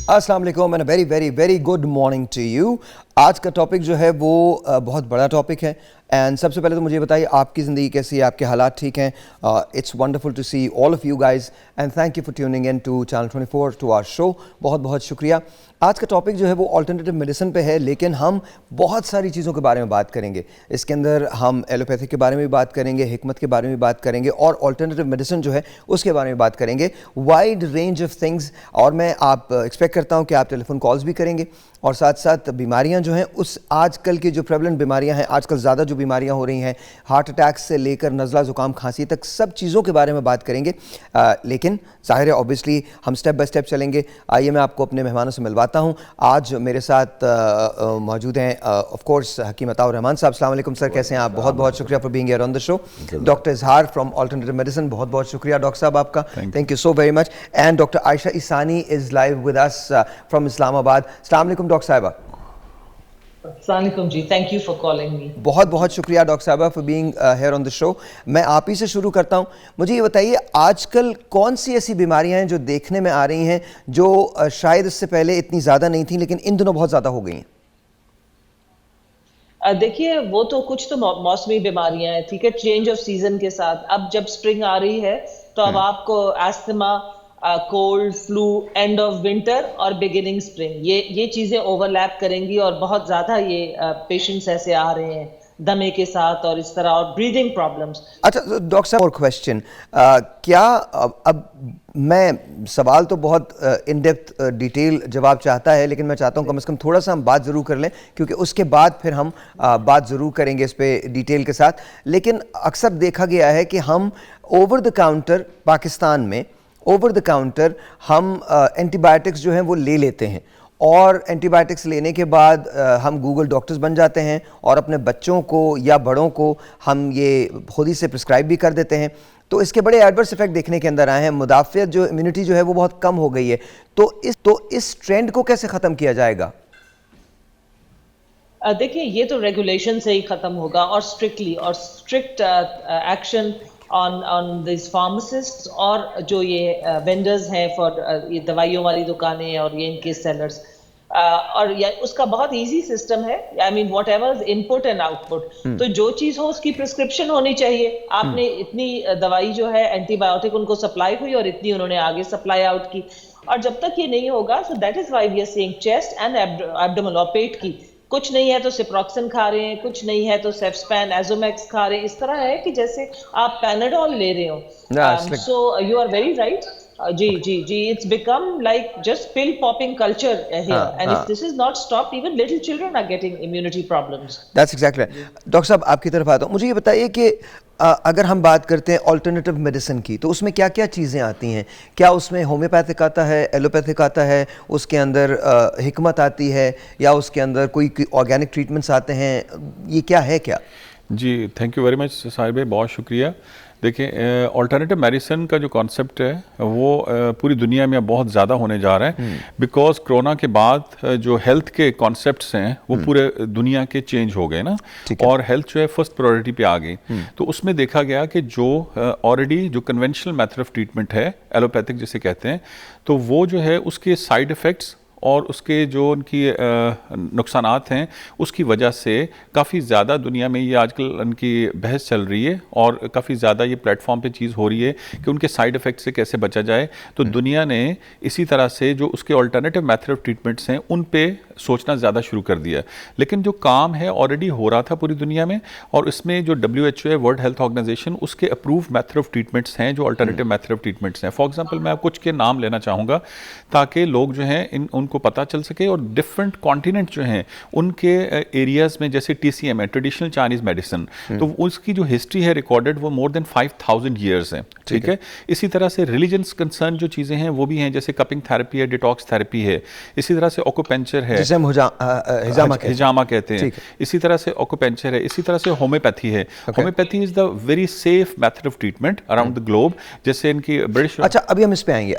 अस्सलाम वालेकुम and very very very good morning to you. आज का टॉपिक जो है वो बहुत बड़ा टॉपिक है एंड सबसे पहले तो मुझे बताइए आपकी ज़िंदगी कैसी है, आपके हालात ठीक हैं? It's wonderful to see all of you guys and thank you for tuning in to channel 24 to our show. बहुत बहुत शुक्रिया। आज का टॉपिक जो है वो अल्टरनेटिव मेडिसिन पे है, लेकिन हम बहुत सारी चीज़ों के बारे में बात करेंगे। इसके अंदर हम एलोपैथी के बारे में भी बात करेंगे, हिकमत के बारे में भी बात करेंगे और अल्टरनेटिव मेडिसिन जो है उसके बारे में बात करेंगे। Wide range of things. और मैं आप एक्सपेक्ट करता हूँ कि आप टेलीफोन कॉल्स भी करेंगे और साथ साथ बीमारियां जो हैं उस आजकल की जो प्रेवलेंट बीमारियां हैं, आजकल ज़्यादा जो बीमारियां हो रही हैं, हार्ट अटैक से लेकर नज़ला ज़ुकाम खांसी तक, सब चीज़ों के बारे में बात करेंगे। लेकिन ज़ाहिर है ऑब्वियसली हम स्टेप बाय स्टेप चलेंगे। आइए मैं आपको अपने मेहमानों से मिलवाता हूँ। आज मेरे साथ मौजूद हैं ऑफ कोर्स हकीम अताउर रहमान साहब। अस्सलाम वालेकुम सर, कैसे हैं आप? बहुत बहुत शुक्रिया for being here on the show. Doctor Izhar from alternative medicine, बहुत बहुत शुक्रिया डॉक्टर साहब आपका, thank you so very much. And doctor Ayesha Isani is live with us from Islamabad. अस्सलाम वालेकुम डॉक्टर साहिबा। अस्सलामुअलैकुम जी, thank you for calling me. बहुत बहुत शुक्रिया डॉक्टर साहबा for being here on the show. मैं आप ही से शुरू करता हूँ। मुझे ये बताइए आजकल कौन सी ऐसी बीमारियां हैं जो देखने में आ रही हैं जो शायद इससे पहले इतनी ज़्यादा नहीं थी लेकिन इन दिनों बहुत ज़्यादा हो गई हैं? देखिए वो तो कुछ तो मौसमी बीमारियां हैं, ठीक है, चेंज ऑफ सीजन के साथ। अब जब स्प्रिंग आ रही है तो अब आपको asthma, cold, flu, end of winter और बिगिनिंग स्प्रिंग, ये चीजें ओवरलैप करेंगी और बहुत ज्यादा ये पेशेंट्स ऐसे आ रहे हैं दमे के साथ और इस तरह, और ब्रीदिंग प्रॉब्लम्स। अच्छा डॉक्टर साहब और क्वेश्चन, क्या अब मैं सवाल तो बहुत इन डेप्थ डिटेल जवाब चाहता है, लेकिन मैं चाहता हूँ कम से कम थोड़ा सा हम बात ज़रूर कर लें, क्योंकि उसके बाद फिर हम बात ज़रूर करेंगे इस पे डिटेल के साथ। लेकिन अक्सर देखा गया है कि हम ओवर द काउंटर पाकिस्तान में ओवर द काउंटर हम एंटीबायोटिक्स जो हैं वो ले लेते हैं और एंटीबायोटिक्स लेने के बाद हम गूगल डॉक्टर्स बन जाते हैं और अपने बच्चों को या बड़ों को हम ये खुद ही से प्रिस्क्राइब भी कर देते हैं। तो इसके बड़े एडवर्स इफेक्ट देखने के अंदर आए हैं। मुदाफ़ियत जो इम्यूनिटी जो है वो बहुत कम हो गई है। तो इस ट्रेंड को कैसे ख़त्म किया जाएगा? देखिए ये तो रेगुलेशन से ही खत्म होगा और strict action on this pharmacist और जो ये वेंडर्स हैं फॉर ये दवाइयों वाली दुकानें और ये इनके सेलर्स। और उसका बहुत इजी सिस्टम है। I mean what ever input and output, तो जो चीज हो उसकी प्रिस्क्रिप्शन होनी चाहिए। आपने इतनी दवाई जो है एंटीबायोटिक उनको सप्लाई हुई और इतनी उन्होंने आगे सप्लाई आउट की, और जब तक ये नहीं होगा, so that is why we are saying chest and abdomen और पेट की, कुछ नहीं है तो सिप्रोक्सिन खा रहे हैं, कुछ नहीं है तो सेफ्स्पैन, एजोमैक्स खा रहे हैं। इस तरह है कि जैसे आप पैनाडोल ले रहे हो। So you are very right. जी, it's become like just pill popping culture here, and if this is not stopped, even little children are getting immunity problems. That's exactly right. Doctor साहब आपकी तरफ आता हूँ। मुझे ये बताइए कि अगर हम बात करते हैं ऑल्टरनेटिव मेडिसिन की, तो उसमें क्या क्या चीज़ें आती हैं? क्या उसमें होम्योपैथिक आता है, एलोपैथिक आता है, उसके अंदर हिकमत आती है, या उसके अंदर कोई ऑर्गेनिक ट्रीटमेंट्स आते हैं? ये क्या है क्या? जी थैंक यू वेरी मच साहिब भाई, बहुत शुक्रिया। देखिए ऑल्टरनेटिव मेडिसिन का जो कॉन्सेप्ट है वो पूरी दुनिया में बहुत ज़्यादा होने जा रहा है, बिकॉज कोरोना के बाद जो हेल्थ के कॉन्सेप्ट्स हैं वो पूरे दुनिया के चेंज हो गए ना, और हेल्थ जो है फर्स्ट प्रायोरिटी पे आ गई। तो उसमें देखा गया कि जो ऑलरेडी जो कन्वेंशनल मेथड ऑफ ट्रीटमेंट है, एलोपैथिक जिसे कहते हैं, तो वो जो है उसके साइड इफ़ेक्ट्स और उसके जो उनकी नुकसानात हैं उसकी वजह से काफ़ी ज़्यादा दुनिया में ये आजकल उनकी बहस चल रही है और काफ़ी ज़्यादा ये प्लेटफॉर्म पे चीज़ हो रही है कि उनके साइड इफ़ेक्ट से कैसे बचा जाए। तो दुनिया ने इसी तरह से जो उसके अल्टरनेटिव मेथड ऑफ ट्रीटमेंट्स हैं उन पे सोचना ज़्यादा शुरू कर दिया। लेकिन जो काम है ऑलरेडी हो रहा था पूरी दुनिया में, और इसमें जो WHO है, वर्ल्ड हेल्थ ऑर्गेनाइजेशन, उसके अप्रूव मेथड ऑफ ट्रीटमेंट्स हैं जो अल्टरनेटिव मेथड ऑफ ट्रीटमेंट्स हैं। फॉर एग्जांपल मैं कुछ के नाम लेना चाहूँगा ताकि लोग जो हैं उनको पता चल सके, और डिफरेंट कॉन्टिनेंट जो हैं उनके एरियाज़ में, जैसे TCM है, ट्रेडिशनल चाइनीज़ मेडिसिन, तो उसकी जो हिस्ट्री है रिकॉर्डेड वो मोर देन 5000 ईयर्स है, ठीक है। इसी तरह से रिलीजन्स कंसर्न जो चीज़ें हैं वो भी हैं, जैसे कपिंग थेरेपी है, डिटॉक्स थेरेपी है, इसी तरह से ऑक्यूपेंचर है, जिसे हम हिजामा कहते हैं। हिजामा कहते हैं। ठीक है। इसी तरह से ऑक्यूपेंचर है, इसी तरह से होम्योपैथी है। Homeopathy is the very safe method of treatment around the globe. जैसे इनकी ब्रिटिश, अच्छा अभी हम इस पे आएंगे,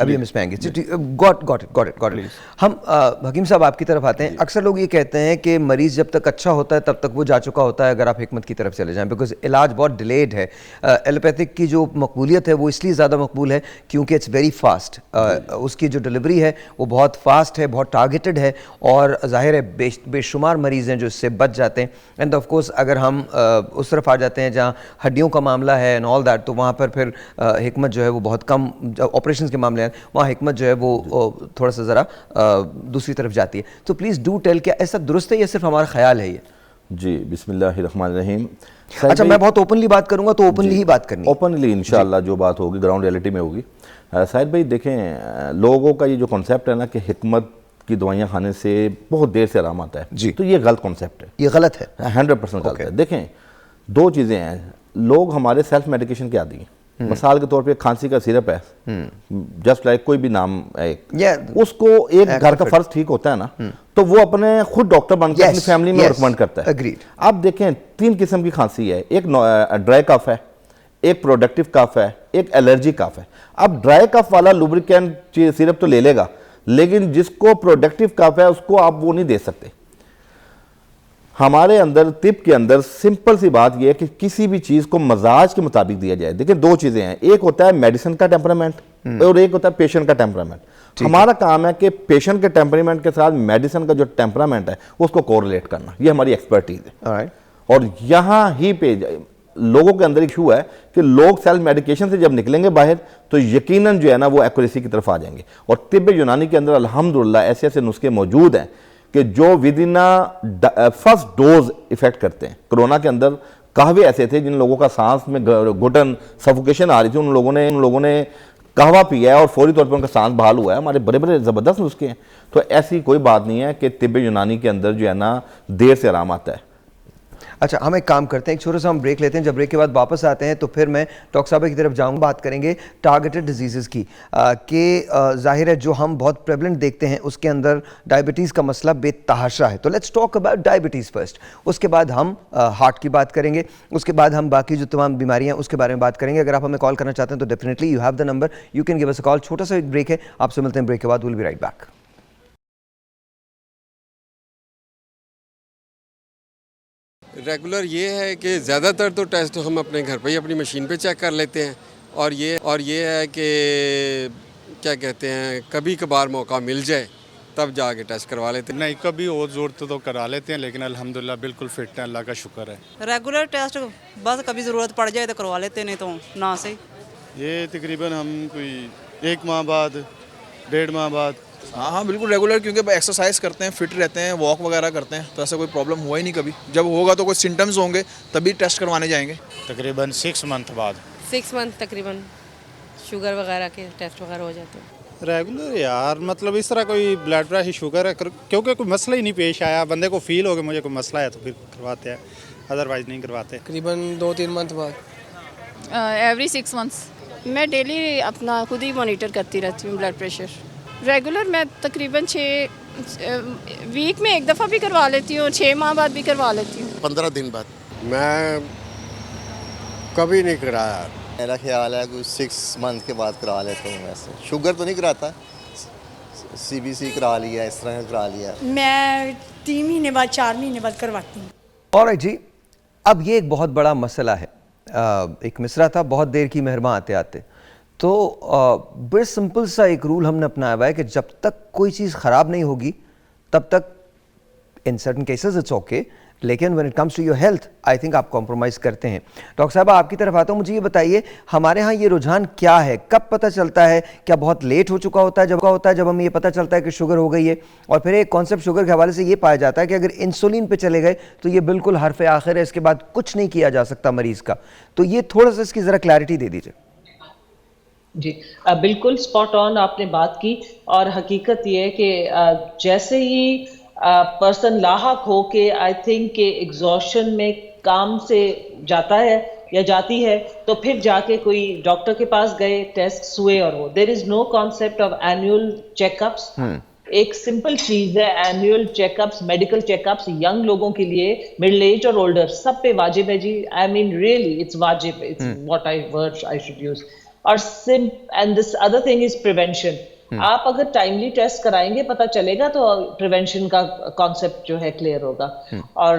गॉट इट। हम हकीम साहब आपकी तरफ आते हैं। अक्सर लोग ये कहते हैं कि मरीज जब तक अच्छा होता है तब तक वो जा चुका होता है, अगर आप हिकमत की तरफ चले जाएं, बिकॉज इलाज बहुत डिलेड है। एलोपैथिक की जो मकबूलियत है वो इसलिए ज़्यादा मकबूल है क्योंकि इट्स वेरी फास्ट, उसकी जो डिलीवरी है वो बहुत फास्ट है, बहुत टारगेटेड है, और ज़ाहिर है बेशुमार मरीज़ हैं जो इससे बच जाते हैं। एंड ऑफ कोर्स अगर हम उस तरफ आ जाते हैं जहाँ हड्डियों का मामला है एंड ऑल दैट, तो वहाँ पर फिर हिकमत जो है वो बहुत कम, ऑपरेशन के मामले हैं वहाँ हिकमत जो है वो थोड़ा सा ज़रा दूसरी तरफ जाती है। तो प्लीज़ डू टेल, क्या ऐसा दुरुस्त है या सिर्फ हमारा ख्याल है ये? जी बिस्मिल्लाहिर्रहमानिर्रहीम। अच्छा मैं बहुत ओपनली बात करूंगा तो ओपनली ही बात करनी है। ओपनली इंशाल्लाह जो बात होगी ग्राउंड रियलिटी में होगी। साहिद भाई देखें, लोगों का ये जो कॉन्सेप्ट है ना कि हिकमत की दवाइयाँ खाने से बहुत देर से आराम आता है जी, तो ये गलत कॉन्सेप्ट है, ये गलत है, 100% गलत है। देखें दो चीज़ें हैं, लोग हमारे सेल्फ मेडिकेशन के आदी हैं। मिसाल के तौर पे खांसी का सिरप है, जस्ट लाइक कोई भी नाम है, उसको एक घर का फर्ज ठीक होता है ना, तो वो अपने खुद डॉक्टर बनकर अपनी फैमिली में रिकमेंड करता है। Agreed. आप देखें 3 किस्म की खांसी है, एक ड्राई कफ है, एक प्रोडक्टिव कफ है, एक एलर्जी कफ है। अब ड्राई कफ वाला लुब्रिकेंट सिरप तो ले लेगा, लेकिन जिसको प्रोडक्टिव कफ है उसको आप वो नहीं दे सकते। हमारे अंदर तिब के अंदर सिंपल सी बात यह है कि किसी भी चीज़ को मजाज के मुताबिक दिया जाए। देखिए दो चीज़ें हैं, एक होता है मेडिसिन का टेम्परामेंट और एक होता है पेशेंट का टेम्परामेंट। हमारा काम है कि पेशेंट के टेम्परामेंट के साथ मेडिसिन का जो टेम्परामेंट है उसको कोरिलेट करना, ये हमारी एक्सपर्टीज है। और यहाँ ही पे लोगों के अंदर इशू है कि लोग सेल्फ मेडिकेशन से जब निकलेंगे बाहर तो यकीनन जो है ना वो एक्यूरेसी की तरफ आ जाएंगे। और तिब्ब यूनानी के अंदर अल्हम्दुलिल्लाह ऐसे ऐसे नुस्खे मौजूद हैं कि जो with in first dose effect करते हैं। कोरोना के अंदर कहवे ऐसे थे जिन लोगों का सांस में घुटन सफोकेशन आ रही थी, उन लोगों ने कहवा पिया है और फौरी तौर पर उनका सांस बहाल हुआ है। हमारे बड़े बड़े ज़बरदस्त नुस्खे हैं। तो ऐसी कोई बात नहीं है कि तिब्ब यूनानी के अंदर जो है ना देर से आराम आता है। अच्छा हम एक काम करते हैं, एक छोटा सा हम ब्रेक लेते हैं। जब ब्रेक के बाद वापस आते हैं तो फिर मैं डॉक्टर साहब की तरफ जाऊंगा, बात करेंगे टारगेटेड डिजीज़ की कि जाहिर है जो हम बहुत प्रेवलेंट देखते हैं उसके अंदर डायबिटीज़ का मसला बेतहाशा है। तो let's talk about diabetes first, उसके बाद हम हार्ट की बात करेंगे, उसके बाद हम बाकी जो तमाम बीमारियां उसके बारे में बात करेंगे। अगर आप हमें कॉल करना चाहते हैं तो definitely you have the number, you can give us a call. छोटा सा एक ब्रेक है, आपसे मिलते हैं ब्रेक के बाद, will be right back. Regular ये है कि ज़्यादातर तो टेस्ट हम अपने घर पे ही अपनी मशीन पे चेक कर लेते हैं। और ये है कि क्या कहते हैं, कभी कभार मौका मिल जाए तब जाके टेस्ट करवा लेते हैं। नहीं, कभी और ज़रूरत तो करा लेते हैं, लेकिन अल्हम्दुलिल्लाह बिल्कुल फिट है, अल्लाह का शुक्र है। रेगुलर टेस्ट बस कभी ज़रूरत पड़ जाए तो करवा लेते, नहीं तो ना से। ये तकरीबन हम कोई 1 माह बाद 1.5 माह बाद। हाँ बिल्कुल रेगुलर, क्योंकि एक्सरसाइज करते हैं, फिट रहते हैं, वॉक वगैरह करते हैं, तो ऐसा कोई प्रॉब्लम हुआ ही नहीं कभी। जब होगा तो कोई सिम्टम्स होंगे तभी टेस्ट करवाने जाएंगे। तकरीबन 6 मंथ बाद। 6 मंथ तकरीबन शुगर वगैरह के टेस्ट वगैरह हो जाते हैं। रेगुलर यार, मतलब इस तरह कोई ब्लड प्रेशर शुगर है क्योंकि कोई मसला ही नहीं पेश आया, बंदे को फील हो गया मुझे कोई मसला है तो फिर करवाते हैं, अदरवाइज नहीं करवाते। तकरीबन 2-3 मंथ बाद। Every 6 months. मैं डेली अपना खुद ही मॉनिटर करती रहती हूँ ब्लड प्रेशर। रेगुलर मैं तकरीबन 6 वीक में एक दफ़ा भी करवा लेती हूँ, 6 माह बाद भी करवा लेती हूँ। 15 दिन बाद। मैं कभी नहीं कराया। मेरा ख्याल है कुछ 6 मंथ के बाद करा लेता हूँ। वैसे शुगर तो नहीं कराता, CBC करा लिया, इस तरह करा लिया। मैं 3 महीने बाद 4 महीने बाद करवाती हूँ। ऑलराइट जी, अब ये एक बहुत बड़ा मसला है। एक मिसरा था, बहुत देर की मेहरबान आते आते, तो बड़े सिंपल सा एक रूल हमने अपनाया हुआ है कि जब तक कोई चीज़ ख़राब नहीं होगी तब तक in certain cases it's okay, लेकिन when it comes to your health I think आप कॉम्प्रोमाइज़ करते हैं। डॉक्टर साहब आपकी तरफ आता हूँ, मुझे ये बताइए हमारे यहाँ ये रुझान क्या है, कब पता चलता है? क्या बहुत लेट हो चुका होता है जब हमें ये पता चलता है कि शुगर हो गई है? और फिर एक कॉन्सेप्ट शुगर के हवाले से ये पाया जाता है कि अगर इंसुलिन पे चले गए तो ये बिल्कुल हरफ आखिर है, इसके बाद कुछ नहीं किया जा सकता मरीज़ का। तो ये थोड़ा सा इसकी ज़रा क्लैरिटी दे दीजिए। जी बिल्कुल स्पॉट ऑन आपने बात की। और हकीकत ये है कि जैसे ही पर्सन लाहक हो के आई थिंक के एग्जॉशन में काम से जाता है या जाती है, तो फिर जाके कोई डॉक्टर के पास गए, टेस्ट हुए और वो there is no concept of annual checkups. एक सिंपल चीज है, annual checkups, medical checkups young लोगों के लिए, मिडिल एज और ओल्डर, सब पे वाजिब है जी। आई मीन रियली इट्स वाजिब, it's what I should use. और and this other thing is prevention. आप अगर टाइमली टेस्ट कराएंगे पता चलेगा तो प्रिवेंशन का कॉन्सेप्ट जो है क्लियर होगा। और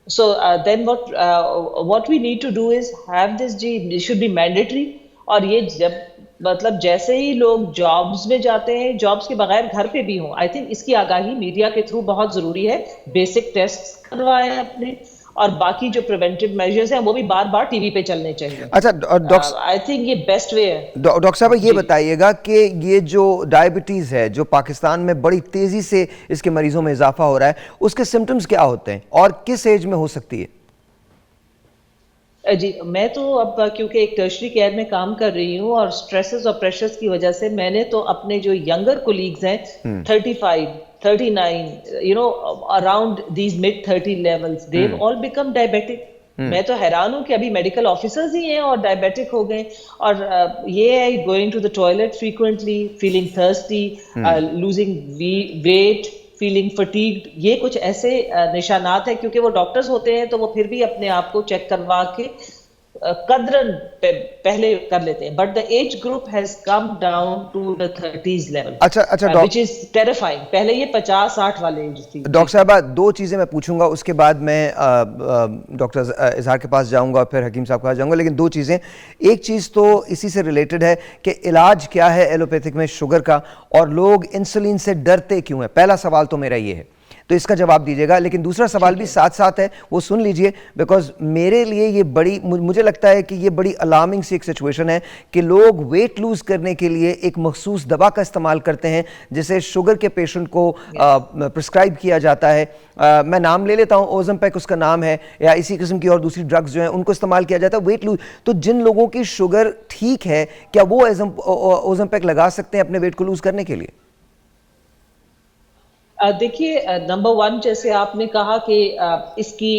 so then what we need to do is have this ji, it should be mandatory। और ये जब मतलब जैसे ही लोग जॉब्स में जाते हैं, जॉब्स के बगैर घर पे भी हों, आई थिंक इसकी आगाही मीडिया के थ्रू बहुत जरूरी है। बेसिक टेस्ट करवाएं अपने, और बाकी जो प्रिवेंटिव मेजर्स हैं वो भी बार बार टीवी पे चलने चाहिए। अच्छा डॉक्टर, आई थिंक ये बेस्ट वे है। डॉक्टर साहब ये बताइएगा कि ये जो डायबिटीज़ है जो पाकिस्तान में बड़ी तेज़ी से इसके मरीजों में इजाफा हो रहा है, उसके सिम्टम्स क्या होते हैं और किस एज में हो सकती है? जी, मैं तो अब क्योंकि एक टर्शरी केयर में काम कर रही हूँ और स्ट्रेसेस और प्रेशर्स की वजह से मैंने तो अपने जो यंगर कोलीग्स हैं 35, 39, you know, around these mid-30 levels, they've all become diabetic। मैं तो हैरान हूँ कि अभी मेडिकल ऑफिसर्स ही हैं और डायबिटिक हो गए। और ये है going to the toilet frequently, feeling thirsty, losing weight, feeling fatigued, ये कुछ ऐसे निशानात है। क्योंकि वो डॉक्टर्स होते हैं तो वो फिर भी अपने आप को चेक करवा के कदरन पहले कर लेते हैं। But the age group has come down to the 30s level, अच्छा व्हिच इज टेरिफाइंग। पहले ये 50-60 वाले एज थी। डॉक्टर साहब दो चीज़ें मैं पूछूंगा, उसके बाद मैं डॉक्टर इजहार के पास जाऊंगा, फिर हकीम साहब के पास जाऊंगा। लेकिन दो चीज़ें, एक चीज़ तो इसी से रिलेटेड है कि इलाज क्या है एलोपैथिक में शुगर का, और लोग इंसुलिन से डरते क्यों हैं? पहला सवाल तो मेरा ये है, तो इसका जवाब दीजिएगा। लेकिन दूसरा सवाल भी साथ साथ है, वो सुन लीजिए, बिकॉज मेरे लिए ये बड़ी, मुझे लगता है कि ये बड़ी अलार्मिंग सी एक सिचुएशन है कि लोग वेट लूज करने के लिए एक मखसूस दवा का इस्तेमाल करते हैं जिसे शुगर के पेशेंट को प्रिस्क्राइब किया जाता है। मैं नाम ले लेता हूँ, ओज़ेम्पिक उसका नाम है, या इसी किस्म की और दूसरी ड्रग्स जो हैं उनको इस्तेमाल किया जाता है वेट लूज। तो जिन लोगों की शुगर ठीक है, क्या वो ओज़ेम्पिक लगा सकते हैं अपने वेट को लूज करने के लिए? देखिए, नंबर 1 जैसे आपने कहा कि इसकी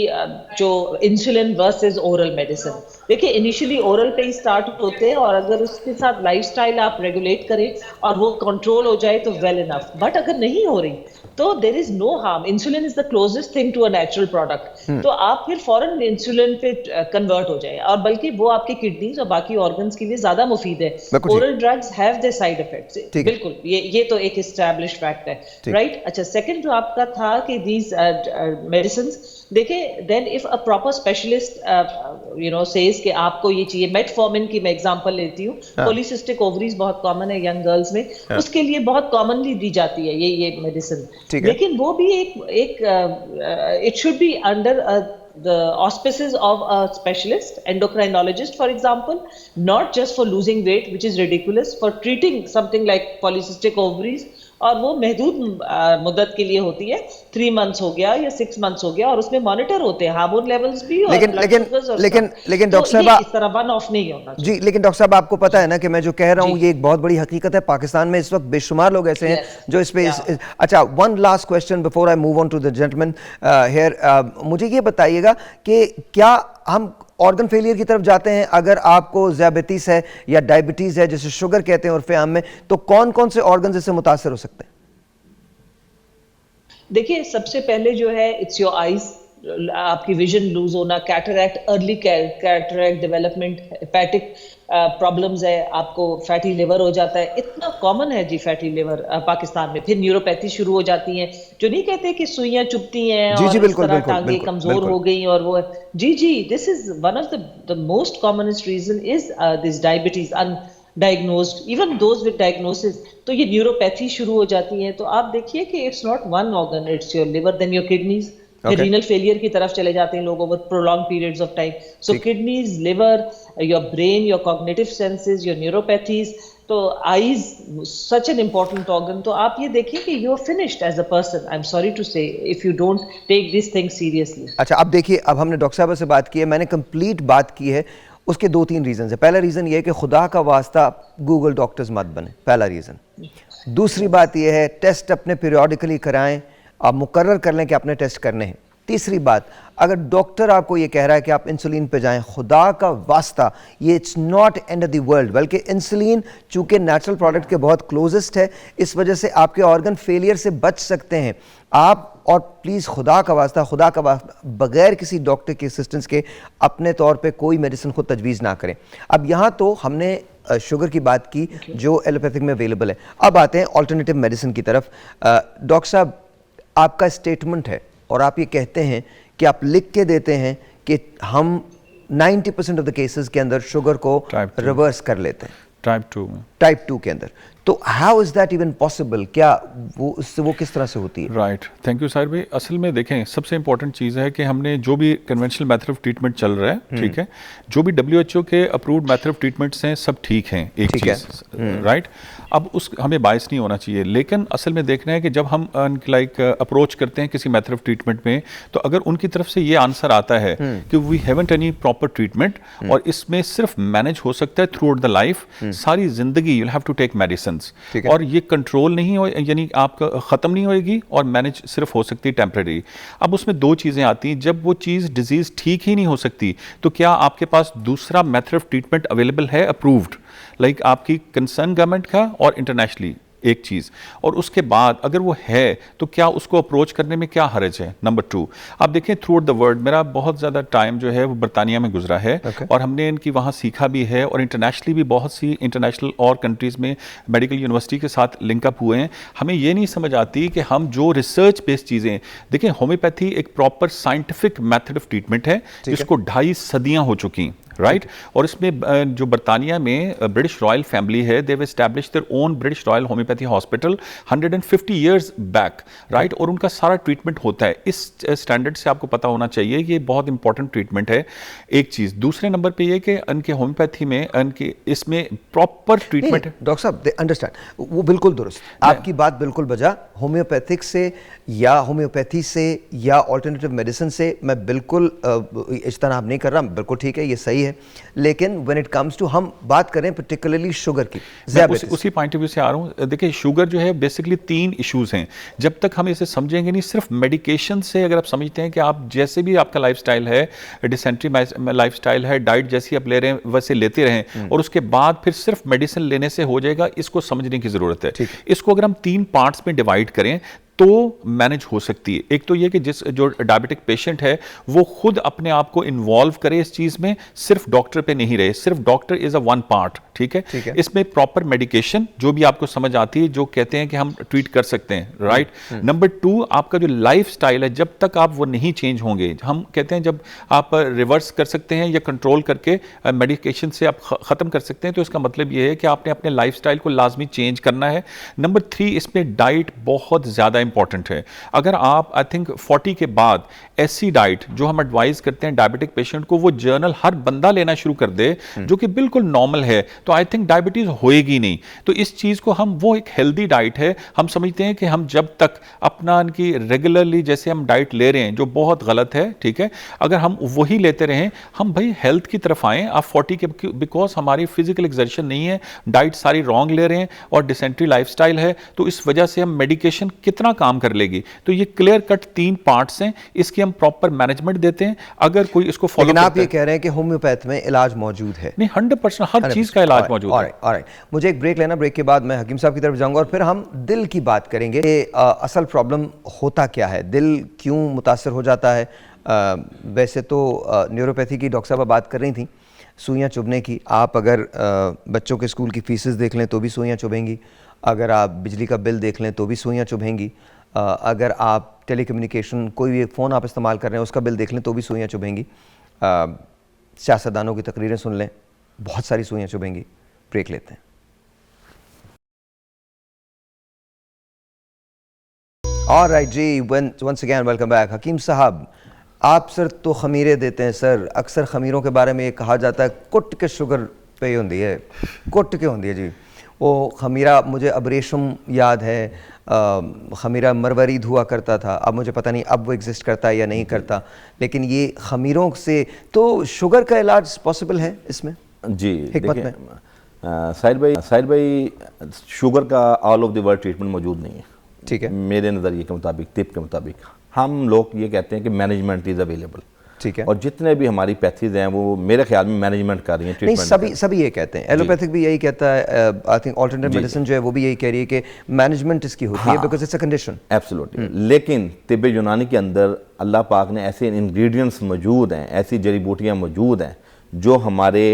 जो इंसुलिन वर्सेस ओरल मेडिसिन, देखिए इनिशियली ओरल पे ही स्टार्ट होते हैं और अगर उसके साथ लाइफस्टाइल आप रेगुलेट करें और वो कंट्रोल हो जाए तो वेल इनफ। बट अगर नहीं हो रही तो there is no harm. Insulin is the closest thing to a natural product, तो आप फिर फौरन इंसुलिन पे कन्वर्ट हो जाए, और बल्कि वो आपके किडनीज और बाकी ऑर्गन्स के लिए ज्यादा मुफीद है। Oral drugs have their side effects, बिल्कुल, ये तो एक एस्टैब्लिश्ड फैक्ट है, राइट। अच्छा, सेकंड जो आपका था कि दीज मेडिसिन्स, देखिए then if a proper specialist says कि आपको ये चाहिए, मेटफॉर्मिन की मैं एग्जांपल लेती हूँ, पॉलीसिस्टिक ओवरीज बहुत कॉमन है यंग गर्ल्स में, उसके लिए बहुत कॉमनली दी जाती है ये मेडिसिन। लेकिन वो भी एक it should be under the auspices of a specialist, endocrinologist for example, not just for losing weight, which is ridiculous, for treating something like polycystic ovaries, और वो महदूद मुद्दत के लिए होती है, 3 months हो गया या 6 months हो गया, और उसमें मॉनिटर होते हैं हार्मोन लेवल्स भी, और लेकिन डॉक्टर साहब इस तरह वन ऑफ नहीं होना जी। लेकिन डॉक्टर साहब आपको पता है ना कि मैं जो कह रहा हूँ ये एक बहुत बड़ी हकीकत है। पाकिस्तान में इस वक्त बेशुमार लोग ऐसे हैं जो इस पे अच्छा, one last question before I move on to the gentleman here, मुझे ये बताइएगा कि क्या हम ऑर्गन फेलियर की तरफ जाते हैं अगर आपको ज़ियाबेतीस है या डायबिटीज़ है, जैसे शुगर कहते हैं उर्फ़े आम में, तो कौन कौन से ऑर्गन इससे मुतासर हो सकते हैं? देखिए, सबसे पहले जो है इट्स योर आईज, आपकी विजन लूज होना, cataract, early cataract development, hepatic problems है, आपको फैटी लिवर हो जाता है, इतना कॉमन है जी फैटी लिवर पाकिस्तान में। फिर न्यूरोपैथी शुरू हो जाती है, जो नहीं कहते कि सुइयां चुभती हैं और इस तरह टांगे कमजोर हो गई, और वो जी this is one of the most commonest reason is this diabetes undiagnosed, even those with diagnosis. तो ये न्यूरोपैथी शुरू हो जाती है। तो आप देखिए कि it's not one organ, it's your liver, then your kidneys, फिर रीनल फेलियर की तरफ चले जाते हैं लोग over prolong periods of time. So kidneys, liver, your brain, your cognitive senses, your neuropathies, तो eyes such an important organ. तो आप ये देखिए कि you are finished as a person, I am sorry to say, if you don't take this thing seriously. अच्छा, अब देखिए, अब हमने डॉक्टर साहब से बात की है, मैंने कंप्लीट बात की है, उसके 2-3 रीजन है। पहला रीजन ये है कि खुदा का वास्ता गूगल डॉक्टर्स मत बने, पहला रीजन। दूसरी बात यह है टेस्ट अपने पीरियोडिकली कराएं, आप मुकर्रर कर लें कि आपने टेस्ट करने हैं। तीसरी बात, अगर डॉक्टर आपको ये कह रहा है कि आप इंसुलिन पे जाएं, खुदा का वास्ता, ये it's not end of the world, बल्कि इंसुलिन चूंकि नेचुरल प्रोडक्ट के बहुत क्लोजेस्ट है, इस वजह से आपके ऑर्गन फेलियर से बच सकते हैं आप। और प्लीज़ खुदा का वास्ता बगैर किसी डॉक्टर के असिस्टेंस के अपने तौर पे कोई मेडिसिन खुद तजवीज़ ना करें। अब यहाँ तो हमने शुगर की बात की जो एलोपैथिक में अवेलेबल है, अब आते हैं ऑल्टरनेटिव मेडिसिन की तरफ। डॉक्टर साहब, आपका स्टेटमेंट है और आप ये कहते हैं कि आप लिख के देते हैं कि हम 90% ऑफ द केसेस के अंदर शुगर को रिवर्स कर लेते हैं टाइप 2 के अंदर। तो how is that even possible? क्या वो किस तरह से होती है? राइट, थैंक यू साहिर भाई। असल में देखें, सबसे इंपॉर्टेंट चीज़ है कि हमने जो भी कन्वेंशनल मेथड ऑफ ट्रीटमेंट चल रहा है, ठीक है, जो भी WHO के अप्रूव्ड मेथड ऑफ ट्रीटमेंट्स हैं सब ठीक हैं, एक चीज़, राइट। अब उस हमें बायस नहीं होना चाहिए, लेकिन असल में देखना है कि जब हम अप्रोच करते हैं किसी मेथड ऑफ ट्रीटमेंट में, तो अगर उनकी तरफ से ये आंसर आता है कि we haven't any proper treatment और इसमें सिर्फ मैनेज हो सकता है थ्रू आउट द लाइफ, सारी जिंदगी you have to take medicine, और ये कंट्रोल नहीं हो, यानी आपका खत्म नहीं होएगी और मैनेज सिर्फ हो सकती है टेम्परेरी। अब उसमें दो चीजें आती हैं, जब वो चीज डिजीज ठीक ही नहीं हो सकती तो क्या आपके पास दूसरा मेथड ऑफ ट्रीटमेंट अवेलेबल है अप्रूव्ड, लाइक आपकी कंसर्न गवर्नमेंट का और इंटरनेशनली, एक चीज़। और उसके बाद अगर वो है तो क्या उसको अप्रोच करने में क्या हर्ज है? नंबर 2, आप देखें थ्रू आउट द वर्ल्ड, मेरा बहुत ज़्यादा टाइम जो है वो बरतानिया में गुजरा है, और हमने इनकी वहाँ सीखा भी है, और इंटरनेशनली भी बहुत सी इंटरनेशनल और कंट्रीज़ में मेडिकल यूनिवर्सिटी के साथ लिंकअप हुए हैं। हमें ये नहीं समझ आती कि हम जो रिसर्च बेस्ड चीज़ें देखें, होम्योपैथी एक proper scientific method of treatment है जिसको 2.5 सदियाँ हो चुकी, राइट। और इसमें जो बरतानिया में ब्रिटिश रॉयल फैमिली है, they have established their own British royal homeopathy hospital 150 years back, right. और उनका सारा ट्रीटमेंट होता है इस स्टैंडर्ड से, आपको पता होना चाहिए, ये बहुत इंपॉर्टेंट ट्रीटमेंट है, एक चीज़। दूसरे नंबर पे ये कि उनके होम्योपैथी में उनके इसमें प्रॉपर ट्रीटमेंट है। डॉक्टर साहब, दे अंडरस्टैंड, वो बिल्कुल दुरुस्त, आपकी बात बिल्कुल बजा। होम्योपैथिक से या होम्योपैथी से या ऑल्टरनेटिव मेडिसिन से मैं बिल्कुल इज्तनाब नहीं कर रहा, बिल्कुल ठीक है, ये सही है। लेकिन व्हेन इट कम्स टू, हम बात करें पर्टिकुलरली शुगर की, उसी पॉइंट ऑफ व्यू से आ रहा हूँ। देखिए, शुगर जो है बेसिकली 3 इश्यूज हैं। जब तक हम इसे समझेंगे नहीं, सिर्फ मेडिकेशन से अगर आप समझते हैं कि आप जैसे भी आपका लाइफस्टाइल है, डिसेंट्री लाइफस्टाइल है, डाइट जैसी आप ले रहे हैं वैसे लेते रहें, और उसके बाद फिर सिर्फ मेडिसिन लेने से हो जाएगा, इसको समझने की जरूरत है। इसको अगर हम 3 पार्ट्स में डिवाइड करें तो मैनेज हो सकती है। एक तो ये कि जो डायबिटिक पेशेंट है वो खुद अपने आप को इन्वॉल्व करे इस चीज में, सिर्फ डॉक्टर पे नहीं रहे, सिर्फ doctor is a one part, ठीक है। इसमें प्रॉपर मेडिकेशन जो भी आपको समझ आती है, जो कहते हैं कि हम ट्रीट कर सकते हैं, राइट। नंबर 2, आपका जो लाइफ स्टाइल है, जब तक आप वो नहीं चेंज होंगे, हम कहते हैं जब आप रिवर्स कर सकते हैं या कंट्रोल करके मेडिकेशन से आप खत्म कर सकते हैं, तो इसका मतलब ये है कि आपने अपने लाइफ स्टाइल को लाजमी चेंज करना है। नंबर 3, इसमें डाइट बहुत ज्यादा इंपॉर्टेंट है। अगर आप आई थिंक 40 के बाद ऐसी डाइट जो हम एडवाइज करते हैं डायबिटिक पेशेंट को, वो जर्नल हर बंदा लेना शुरू कर दे जो कि बिल्कुल नॉर्मल है, तो आई थिंक डायबिटीज होएगी नहीं। तो इस चीज को हम, वो एक हेल्दी डाइट है, हम समझते हैं कि हम जब तक अपना इनकी रेगुलरली जैसे हम डाइट ले रहे हैं, जो बहुत गलत है, ठीक है, अगर हम वही लेते रहें, हम भाई हेल्थ की तरफ आएं। आप 40 के, बिकॉज हमारी फिजिकल एक्सर्शन नहीं है, डाइट सारी रॉन्ग ले रहे हैं और डिसेंट्री लाइफस्टाइल है, तो इस वजह से हम मेडिकेशन कितना काम कर लेगी। तो ये क्लियर कट 3 पार्ट्स हैं, इसकी हम प्रॉपर मैनेजमेंट देते हैं। अगर कोई इसको फॉलो करता है, आप ये कह रहे हैं कि होम्योपैथ में इलाज मौजूद है? नहीं, 100% हर चीज का इलाज मौजूद है। ऑलराइट, मुझे एक ब्रेक लेना, ब्रेक के बाद मैं हकीम साहब की तरफ जाऊंगा और फिर हम दिल की बात करेंगे। असल प्रॉब्लम होता क्या है, दिल क्यों मुतासर हो जाता है? वैसे तो न्यूरोपैथी की डॉक्टर साहब बात कर रही थी सुइयां चुभने की। आप अगर बच्चों के स्कूल की फीसेस देख लें तो भी सुइयां चुभेंगी, अगर आप बिजली का बिल देख लें तो भी सुइयां चुभेंगी, अगर आप टेलीकम्युनिकेशन कोई भी फ़ोन आप इस्तेमाल कर रहे हैं उसका बिल देख लें तो भी सुइयां चुभेंगी, सियासतदानों की तकरीरें सुन लें, बहुत सारी सुइयां चुभेंगी। ब्रेक लेते हैं। ऑलराइट जी, वंस अगेन वेलकम बैक। हकीम साहब, आप सर तो खमीरे देते हैं सर, अक्सर खमीरों के बारे में ये कहा जाता है कुट के शुगर पे होती है, कुट के होती है जी। वो खमीरा, मुझे अब रेशम याद है, खमीरा मरवरीद हुआ करता था, अब मुझे पता नहीं अब वो एग्जिस्ट करता है या नहीं करता, लेकिन ये खमीरों से तो शुगर का इलाज पॉसिबल है इसमें जी? हिकमत में साहिर भाई, शुगर का all of the world treatment मौजूद नहीं है, ठीक है। मेरे नज़रिए के मुताबिक, तिब के मुताबिक हम लोग ये कहते हैं कि मैनेजमेंट इज़ अवेलेबल। ठीक है। और जितने भी हमारी पैथीज हैं वो मेरे ख्याल में मैनेजमेंट कर रही हैं, नहीं, ट्रीटमेंट सभी ये कहते हैं, एलोपैथिक भी यही कहता है, आई थिंक अल्टरनेटिव मेडिसिन जो है वो भी यही कह रही है कि मैनेजमेंट इसकी होती है because it's a condition. Absolutely. लेकिन तिब्बे यूनानी के अंदर अल्लाह पाक ने ऐसे इंग्रेडिएंट्स मौजूद हैं, ऐसी जड़ी बूटियाँ मौजूद हैं जो हमारे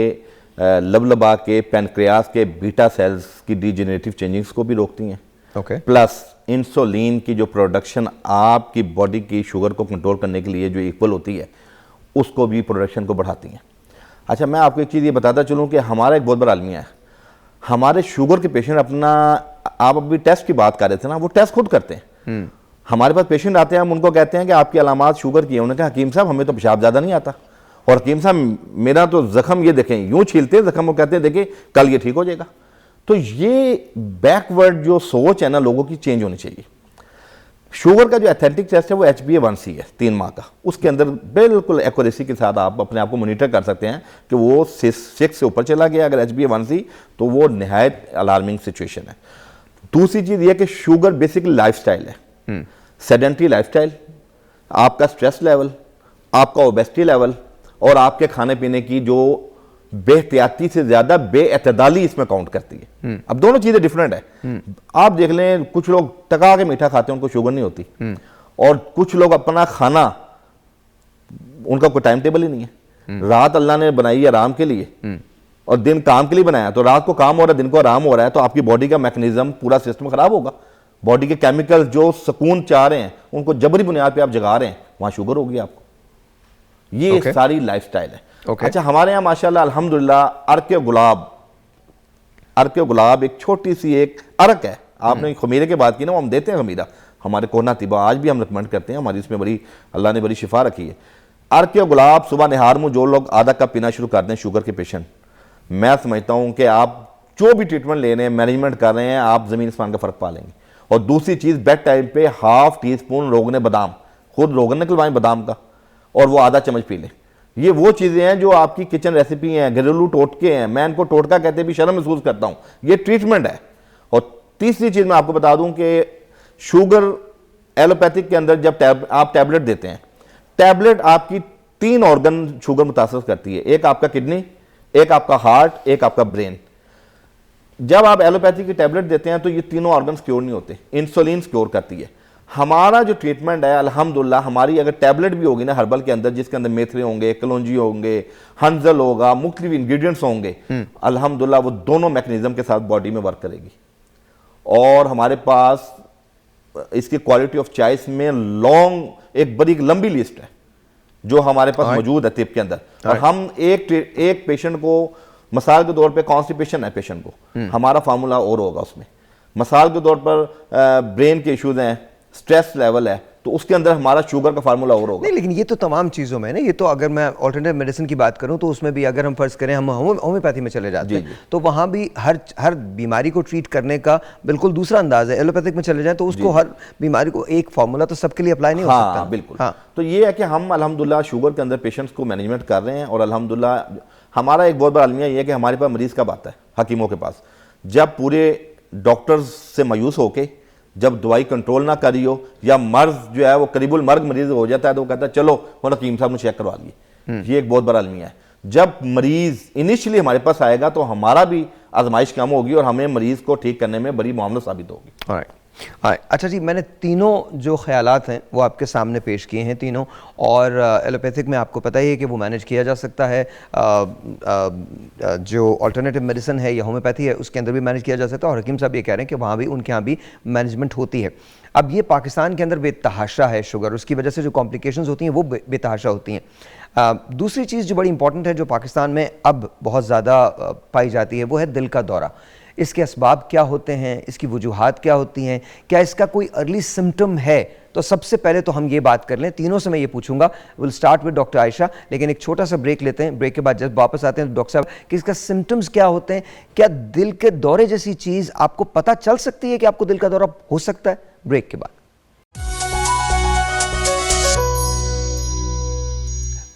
लबलबा के पैनक्रियास के बीटा सेल्स की डीजेनरेटिव चेंजिंग्स को भी रोकती हैं। ओके। प्लस इंसुलिन की जो प्रोडक्शन आपकी बॉडी की शुगर को कंट्रोल करने के लिए जो इक्वल होती है उसको भी प्रोडक्शन को बढ़ाती हैं। अच्छा, मैं आपको एक चीज़ ये बताता चलूँ कि हमारा एक बहुत बड़ा अलमिया है, हमारे शुगर के पेशेंट अपना, आप अभी टेस्ट की बात कर रहे थे ना, वो टेस्ट खुद करते हैं। हमारे पास पेशेंट आते हैं, हम उनको कहते हैं कि आपकी अलामात शुगर की है, उन्होंने कहा हकीम साहब हमें तो पेशाब ज़्यादा नहीं आता, और हकीम साहब मेरा तो जख्म ये देखें, यूँ छीलते हैं जख्म, वो कहते हैं देखिए कल ये ठीक हो जाएगा। तो ये बैकवर्ड जो सोच है ना लोगों की, चेंज होनी चाहिए। शुगर का जो एथेंटिक टेस्ट है वो HbA1c है 3 माह का, उसके अंदर बिल्कुल एक्यूरेसी के साथ आप अपने आप को मॉनिटर कर सकते हैं कि वो 6 से ऊपर चला गया अगर HbA1c, तो वो निहायत अलार्मिंग सिचुएशन है। दूसरी चीज़ ये कि शुगर बेसिकली लाइफस्टाइल है, सेडेंटरी लाइफस्टाइल, आपका स्ट्रेस लेवल, आपका ओबेसिटी लेवल और आपके खाने पीने की जो बेहतियाती से ज्यादा बेअतदाली इसमें काउंट करती है। अब दोनों चीजें डिफरेंट है। आप देख लें, कुछ लोग टका के मीठा खाते हैं, उनको शुगर नहीं होती, और कुछ लोग अपना खाना, उनका कोई टाइम टेबल ही नहीं है। रात अल्लाह ने बनाई है आराम के लिए और दिन काम के लिए बनाया, तो रात को काम हो रहा है, दिन को आराम हो रहा है, तो आपकी बॉडी का मैकेनिज्म, पूरा सिस्टम खराब होगा। बॉडी के केमिकल जो सुकून चाह रहे हैं उनको जबरी बुनियाद पे आप जगा रहे हैं, वहां शुगर होगी आपको। ये सारी लाइफस्टाइल है। अच्छा, हमारे यहाँ माशाल्लाह अल्हम्दुलिल्लाह अर्क गुलाब एक छोटी सी एक अर्क है। आपने खमीरे की बात की ना, वो हम देते हैं खमीरा, हमारे कोरोना तिबा आज भी हम रिकमेंड करते हैं, हमारी इसमें बड़ी अल्लाह ने बड़ी शिफा रखी है। अर्क गुलाब सुबह निहार मुँह जो लोग आधा कप पीना शुरू कर दें शुगर के पेशेंट, मैं समझता हूँ कि आप जो भी ट्रीटमेंट ले रहे हैं, मैनेजमेंट कर रहे हैं, आप ज़मीन आसमान का फ़र्क पा लेंगे। और दूसरी चीज़, बेड टाइम पे ½ टीस्पून रोगन बादाम, खुद रोगन निकलवाएं बादाम का, और वो आधा चम्मच पी लें। ये वो चीज़ें हैं जो आपकी किचन रेसिपी हैं, घरेलू टोटके हैं। मैं इनको टोटका कहते भी शर्म महसूस करता हूँ, ये ट्रीटमेंट है। और तीसरी चीज़ मैं आपको बता दूं कि शुगर एलोपैथिक के अंदर जब आप टैबलेट देते हैं, टैबलेट आपकी 3 ऑर्गन शुगर मुतासर करती है, एक आपका किडनी, एक आपका हार्ट, एक आपका ब्रेन। जब आप एलोपैथी की टैबलेट देते हैं तो ये तीनों ऑर्गन क्योर नहीं होते, इंसुलिन क्योर करती है। हमारा जो ट्रीटमेंट है अल्हम्दुलिल्लाह, हमारी अगर टैबलेट भी होगी ना हर्बल के अंदर, जिसके अंदर मेथरे होंगे, कलौंजी होंगे, हंजल होगा, मुख्तलिफ इंग्रेडिएंट्स होंगे, अल्हम्दुलिल्लाह वो दोनों मैकेनिज्म के साथ बॉडी में वर्क करेगी। और हमारे पास इसकी क्वालिटी ऑफ चॉइस में एक बड़ी लंबी लिस्ट है जो हमारे पास मौजूद है तिब के अंदर। और हम एक पेशेंट को, मिसाल के तौर पे कॉन्स्टिपेशन है पेशेंट को, हमारा फार्मूला और होगा उसमें। मिसाल के तौर पर ब्रेन के इश्यूज हैं, स्ट्रेस लेवल है, तो उसके अंदर हमारा शुगर का फार्मूला और होगा। नहीं, लेकिन ये तो तमाम चीज़ों में ना, ये तो अगर मैं ऑल्टरनेटिव मेडिसिन की बात करूं तो उसमें भी अगर हम फर्ज करें हम होम्योपैथी में चले जाते हैं तो वहाँ भी हर बीमारी को ट्रीट करने का बिल्कुल दूसरा अंदाज है। एलोपैथिक में चले जाएं तो उसको हर बीमारी को एक फार्मूला तो सबके लिए अप्लाई नहीं हो सकता। बिल्कुल। तो ये है कि हम अल्हम्दुलिल्लाह शुगर के अंदर पेशेंट्स को मैनेजमेंट कर रहे हैं। और अल्हम्दुलिल्लाह हमारा एक बहुत बड़ा अलमिया ये है कि हमारे पास मरीज़ कब आता है हकीमों के पास, जब पूरे डॉक्टर्स से मायूस होके, जब दवाई कंट्रोल ना करी हो, या मर्ज जो है वो करीबुल मर्ग मरीज हो जाता है, तो वो कहता है चलो वो हकीम साहब ने चेक करवा लिए। ये एक बहुत बड़ा अलमिया है। जब मरीज इनिशियली हमारे पास आएगा तो हमारा भी आजमाइश कम होगी और हमें मरीज को ठीक करने में बड़ी मामला साबित होगी। अच्छा जी, मैंने तीनों जो ख्यालात हैं वो आपके सामने पेश किए हैं तीनों, और एलोपैथिक में आपको पता ही है कि वो मैनेज किया जा सकता है, जो अल्टरनेटिव मेडिसिन है या होम्योपैथी है उसके अंदर भी मैनेज किया जा सकता है, और हकीम साहब ये कह रहे हैं कि वहाँ भी उनके यहाँ भी मैनेजमेंट होती है। अब ये पाकिस्तान के अंदर बेतहाशा है शुगर, उसकी वजह से जो कॉम्प्लिकेशंस होती हैं वो बेतहाशा होती हैं। दूसरी चीज़ जो बड़ी इंपॉर्टेंट है, जो पाकिस्तान में अब बहुत ज़्यादा पाई जाती है, वो है दिल का दौरा। इसके असबाब क्या होते हैं, इसकी वजूहात क्या होती हैं, क्या इसका कोई अर्ली सिम्टम है? तो सबसे पहले तो हम ये बात कर लें, तीनों से मैं ये पूछूंगा। Will start with doctor Ayesha, लेकिन एक छोटा सा ब्रेक लेते हैं। ब्रेक के बाद जब वापस आते हैं तो डॉक्टर साहब कि इसका सिम्टम्स क्या होते हैं, क्या दिल के दौरे जैसी चीज़ आपको पता चल सकती है कि आपको दिल का दौरा हो सकता है? ब्रेक के बाद।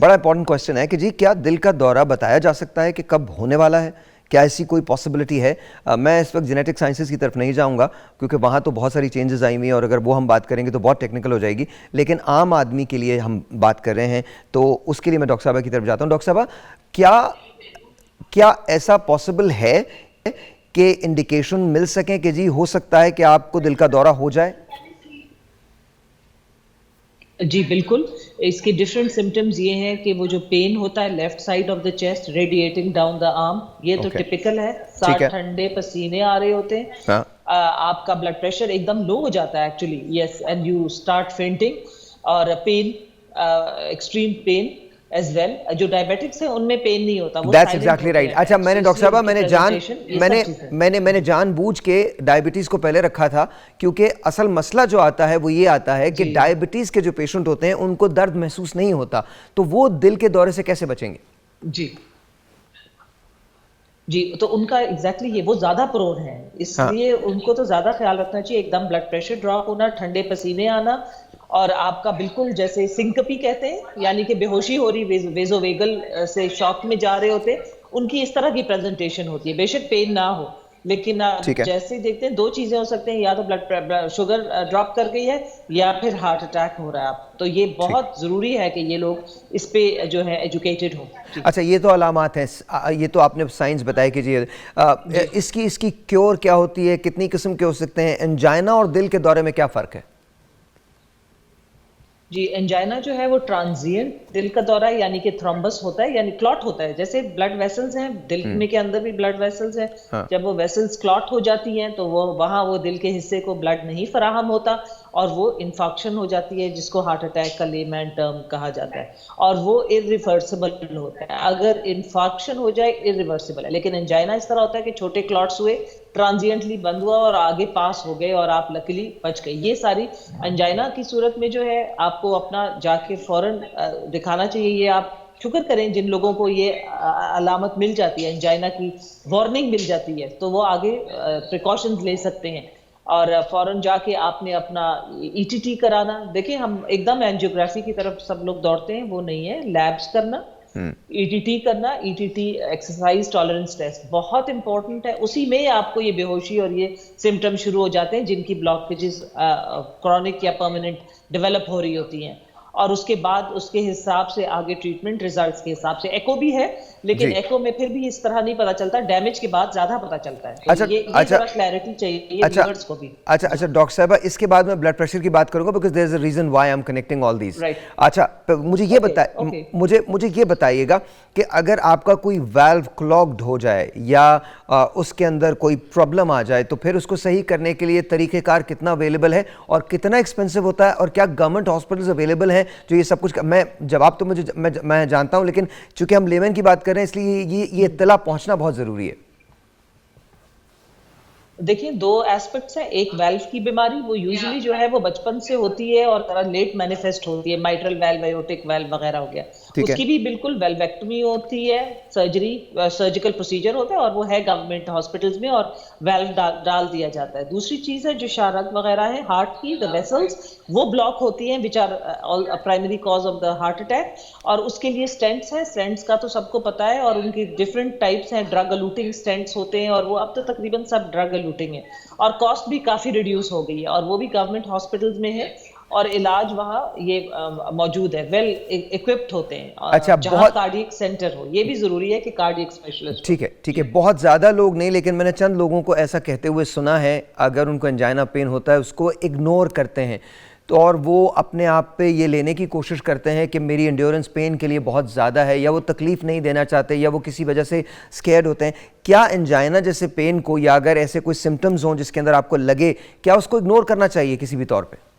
बड़ा इंपॉर्टेंट क्वेश्चन है कि जी क्या दिल का दौरा बताया जा सकता है कि कब होने वाला है? क्या ऐसी कोई पॉसिबिलिटी है? मैं इस वक्त जेनेटिक साइंसेज की तरफ नहीं जाऊंगा क्योंकि वहाँ तो बहुत सारी चेंजेस आई हुई हैं और अगर वो हम बात करेंगे तो बहुत टेक्निकल हो जाएगी, लेकिन आम आदमी के लिए हम बात कर रहे हैं तो उसके लिए मैं डॉक्टर साहबा की तरफ जाता हूँ। डॉक्टर साहबा, क्या ऐसा पॉसिबल है कि इंडिकेशन मिल सकें कि जी हो सकता है कि आपको दिल का दौरा हो जाए? जी बिल्कुल, इसके डिफरेंट सिम्टम्स ये हैं कि वो जो पेन होता है left side of the chest radiating down the arm, ये तो टिपिकल है। साथ ठंडे पसीने आ रहे होते हैं, हाँ। आपका ब्लड प्रेशर एकदम लो हो जाता है actually, yes, and you start fainting और pain, extreme pain as well. जो डायबिटिक्स है उनमें पेन नहीं होता। That's exactly right। अच्छा, मैंने डॉक्टर साहबा मैंने जानबूझ के डायबिटीज को पहले रखा था क्योंकि असल मसला जो आता है वो ये आता है कि डायबिटीज के जो पेशेंट होते हैं उनको दर्द महसूस नहीं होता, तो वो दिल के दौरे से कैसे बचेंगे? जी, तो उनका एग्जैक्टली ये वो ज्यादा प्रोन है, इसलिए उनको तो ज्यादा ख्याल रखना चाहिए। एकदम ब्लड प्रेशर ड्रॉप होना, ठंडे पसीने आना और आपका बिल्कुल जैसे सिंकपी कहते हैं, यानी कि बेहोशी हो रही, वेजोवेगल से शॉक में जा रहे होते, उनकी इस तरह की प्रेजेंटेशन होती है। बेशक पेन ना हो, लेकिन आप जैसे देखते हैं दो चीजें हो सकते हैं, या तो ब्लड शुगर ड्रॉप कर गई है या फिर हार्ट अटैक हो रहा है आप, तो ये बहुत जरूरी है कि ये लोग इस पे जो है एजुकेटेड हो। अच्छा, ये तो अलामात हैं, ये तो आपने साइंस बताया कि जी इसकी क्योर क्या होती है, कितनी किस्म के हो सकते हैं? एंजाइना और दिल के दौरे में क्या फ़र्क है? जी, एंजाइना जो है वो ट्रांजिएंट दिल का दौरा है, यानी कि थ्रोम्बस होता है, यानी क्लॉट होता है। जैसे ब्लड वेसल्स हैं दिल में के अंदर भी ब्लड वेसल्स हैं, हाँ। जब वो वेसल्स क्लॉट हो जाती हैं तो वो वहाँ वो दिल के हिस्से को ब्लड नहीं फराहम होता और वो इन्फेक्शन हो जाती है, जिसको हार्ट अटैक का लेमैन टर्म कहा जाता है, और वो इरिवर्सिबल होता है। अगर इन्फेक्शन हो जाए इरिवर्सिबल है, लेकिन एंजाइना इस तरह होता है कि छोटे क्लॉट्स हुए, ट्रांजिएंटली बंद हुआ और आगे पास हो गए और आप लकीली बच गए। ये सारी एंजाइना की सूरत में जो है आपको अपना जाके फौरन दिखाना चाहिए। ये आप शुक्र करें जिन लोगों को ये अलामत मिल जाती है, एंजाइना की वार्निंग मिल जाती है, तो वो आगे प्रिकॉशंस ले सकते हैं और फौरन जाके आपने अपना ईटीटी कराना। देखिए, हम एकदम एंजियोग्राफी की तरफ सब लोग दौड़ते हैं, वो नहीं है। लैब्स करना, ईटीटी करना, ईटीटी एक्सरसाइज टॉलरेंस टेस्ट बहुत इंपॉर्टेंट है। उसी में आपको ये बेहोशी और ये सिम्टम शुरू हो जाते हैं जिनकी ब्लॉकेजेस क्रॉनिक या परमानेंट डेवलप हो रही होती हैं, और उसके बाद उसके हिसाब से आगे ट्रीटमेंट रिजल्ट्स के हिसाब से। एको भी है, लेकिन एको में फिर भी इस तरह नहीं पता चलता, डैमेज के बाद ज्यादा पता चलता है। अच्छा, ये थोड़ा क्लैरिटी चाहिए व्यूअर्स को भी। अच्छा डॉक्टर साहबा, इसके बाद मैं ब्लड प्रेशर की बात करूंगा because there is a reason why I am connecting all these. अच्छा, मुझे ये बताइएगा कि अगर आपका कोई वाल्व क्लॉग्ड हो जाए या उसके अंदर कोई प्रॉब्लम आ जाए तो फिर उसको सही करने के लिए तरीक़ेकार कितना अवेलेबल है और कितना एक्सपेंसिव होता है, और क्या गवर्नमेंट हॉस्पिटल्स अवेलेबल हैं जो ये सब कुछ? मैं जवाब तो मैं जानता हूं, लेकिन चूंकि हम लेमन की बात कर रहे हैं इसलिए ये इत्तला पहुंचना बहुत जरूरी है। देखिए, दो एस्पेक्ट्स हैं। एक वाल्व की बीमारी, वो यूजुअली जो है वो बचपन से होती है और तरह लेट मैनिफेस्ट होती है, माइट्रल वाल्व, एओर्टिक वाल्व वगैरह हो गया, उसकी भी बिल्कुल वाल्वेक्टमी होती है, सर्जिकल प्रोसीजर होता है और वो है गवर्नमेंट हॉस्पिटल्स में, और वाल्व डाल दिया जाता है। दूसरी चीज है जो शारक वगैरह है, हार्ट की द वेसल्स वो ब्लॉक होती हैं, which are primary cause of the heart attack, और उसके लिए स्टेंट्स हैं। स्टेंट्स का तो सबको पता है, और उनकी डिफरेंट टाइप्स हैं। ड्रग अलूटिंग स्टेंट्स होते हैं, और वो अब तो तकरीबन सब ड्रग अलूटिंग है, और कॉस्ट भी काफी रिड्यूस हो गई है, और वो भी गवर्नमेंट हॉस्पिटल्स में है, और इलाज वहाँ ये मौजूद है, वेल इक्विप्ड होते हैं। अच्छा, जहाँ कार्डियक सेंटर हो, ये भी जरूरी है कि कार्डियक स्पेशलिस्ट। ठीक है, बहुत ज़्यादा लोग नहीं, लेकिन मैंने चंद लोगों को ऐसा कहते हुए सुना है, अगर उनको एंजाइना पेन होता है उसको इग्नोर करते हैं, तो और वो अपने आप पे ये लेने की कोशिश करते हैं कि मेरी एंड्योरेंस पेन के लिए बहुत ज़्यादा है, या वो तकलीफ़ नहीं देना चाहते, या वो किसी वजह से स्कैर्ड होते हैं। क्या एंजाइना जैसे पेन को, या अगर ऐसे कोई सिम्टम्स हों जिसके अंदर आपको लगे, क्या उसको इग्नोर करना चाहिए किसी भी तौर पे?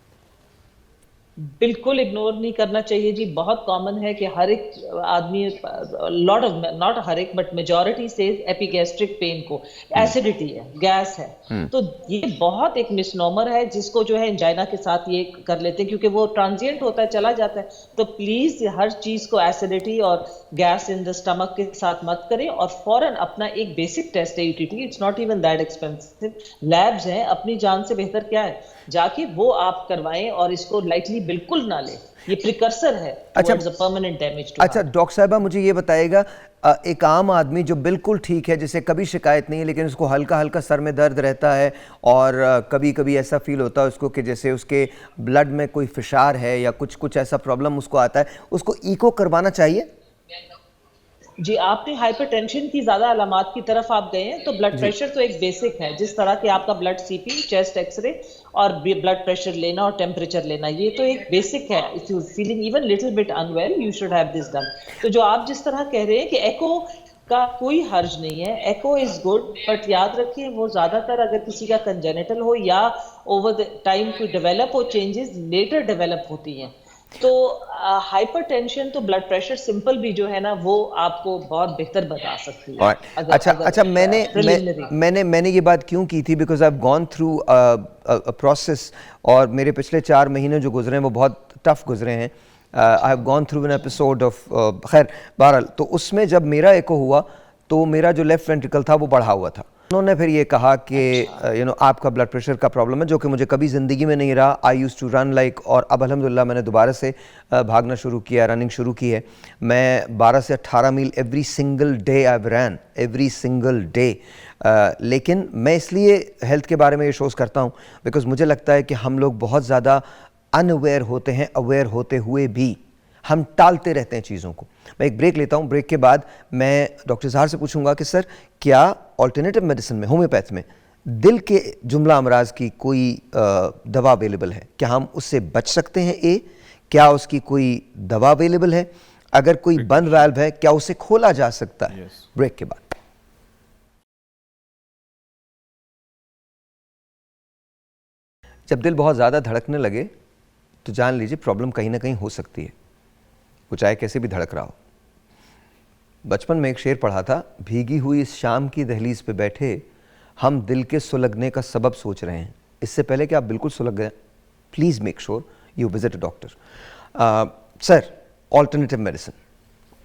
बिल्कुल इग्नोर नहीं करना चाहिए जी। बहुत कॉमन है कि हर एक आदमी, लॉट ऑफ, नॉट हर एक बट मेजॉरिटी से एपिगैस्ट्रिक पेन को एसिडिटी है, गैस है, तो ये बहुत एक मिसनोमर है जिसको जो है एंजाइना के साथ ये कर लेते हैं, क्योंकि वो ट्रांजिएंट होता है, चला जाता है। तो प्लीज हर चीज को एसिडिटी और गैस इन द स्टमक के साथ मत करें, और फौरन अपना एक बेसिक टेस्ट है UTT, it's not even that expensive, labs हैं, अपनी जान से बेहतर क्या है। जाके वो आप करवाएं और इसको लाइटली बिल्कुल ना लें। ये प्रिकर्सर है towards a permanent damage to अच्छा heart। डॉक्टर साहबा मुझे ये बताइएगा, एक आम आदमी जो बिल्कुल ठीक है, जिसे कभी शिकायत नहीं है, लेकिन उसको हल्का हल्का सर में दर्द रहता है और कभी कभी ऐसा फील होता है उसको कि जैसे उसके ब्लड में कोई फिशार है या कुछ ऐसा प्रॉब्लम उसको आता है, उसको इको करवाना चाहिए? जी, आपने हाइपरटेंशन की ज्यादा अलामात की तरफ आप गए हैं, तो ब्लड प्रेशर तो एक बेसिक है, जिस तरह के आपका ब्लड सीपी, चेस्ट एक्सरे और ब्लड प्रेशर लेना और टेम्परेचर लेना, ये तो एक बेसिक है। If you feeling even little bit unwell you should have this done. तो जो आप जिस तरह कह रहे हैं कि एको का कोई हर्ज नहीं है, एको इज गुड, बट याद रखिए वो ज्यादातर अगर किसी का कंजेनिटल हो या ओवर द टाइम कोई डेवलप हो, चेंजेस लेटर डेवलप होती हैं। तो हाइपरटेंशन तो ब्लड प्रेशर सिंपल भी जो है ना वो आपको बहुत बेहतर बता सकती है। अच्छा मैंने ये बात क्यों की थी, because I have gone through a process, और मेरे पिछले 4 महीने जो गुजरे हैं वो बहुत टफ गुजरे हैं। I have gone through an episode of खैर बहरहाल, तो उसमें जब मेरा एको हुआ तो मेरा जो लेफ्ट वेंट्रिकल था वो बढ़ा हुआ था। उन्होंने फिर ये कहा कि आपका ब्लड प्रेशर का प्रॉब्लम है, जो कि मुझे कभी ज़िंदगी में नहीं रहा। आई यूज़ टू रन लाइक, और अब अल्हम्दुलिल्लाह मैंने दोबारा से भागना शुरू किया, रनिंग शुरू की है। मैं 12 से 18 मील every single day I have run, every single day. लेकिन मैं इसलिए हेल्थ के बारे में ये शोज़ करता हूँ बिकॉज़ मुझे लगता है कि हम लोग बहुत ज़्यादा अनअवेयर होते हैं, अवेयर होते हुए भी हम टालते रहते हैं चीज़ों को। मैं एक ब्रेक लेता हूँ, ब्रेक के बाद मैं डॉक्टर इजहार से पूछूंगा कि सर क्या ऑल्टरनेटिव मेडिसिन में, होम्योपैथ में दिल के जुमला अमराज की कोई दवा अवेलेबल है? क्या हम उससे बच सकते हैं? क्या उसकी कोई दवा अवेलेबल है? अगर कोई बंद वाल्व है क्या उसे खोला जा सकता है? ब्रेक के बाद। जब दिल बहुत ज़्यादा धड़कने लगे तो जान लीजिए प्रॉब्लम कहीं ना कहीं हो सकती है, वो चाहे कैसे भी धड़क रहा हो। बचपन में एक शेर पढ़ा था, भीगी हुई इस शाम की दहलीज पे बैठे हम दिल के सुलगने का सबब सोच रहे हैं। इससे पहले कि आप बिल्कुल सुलग गए, please make sure you visit a doctor. Sir, alternative medicine,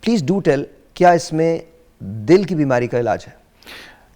please do tell, क्या इसमें दिल की बीमारी का इलाज है?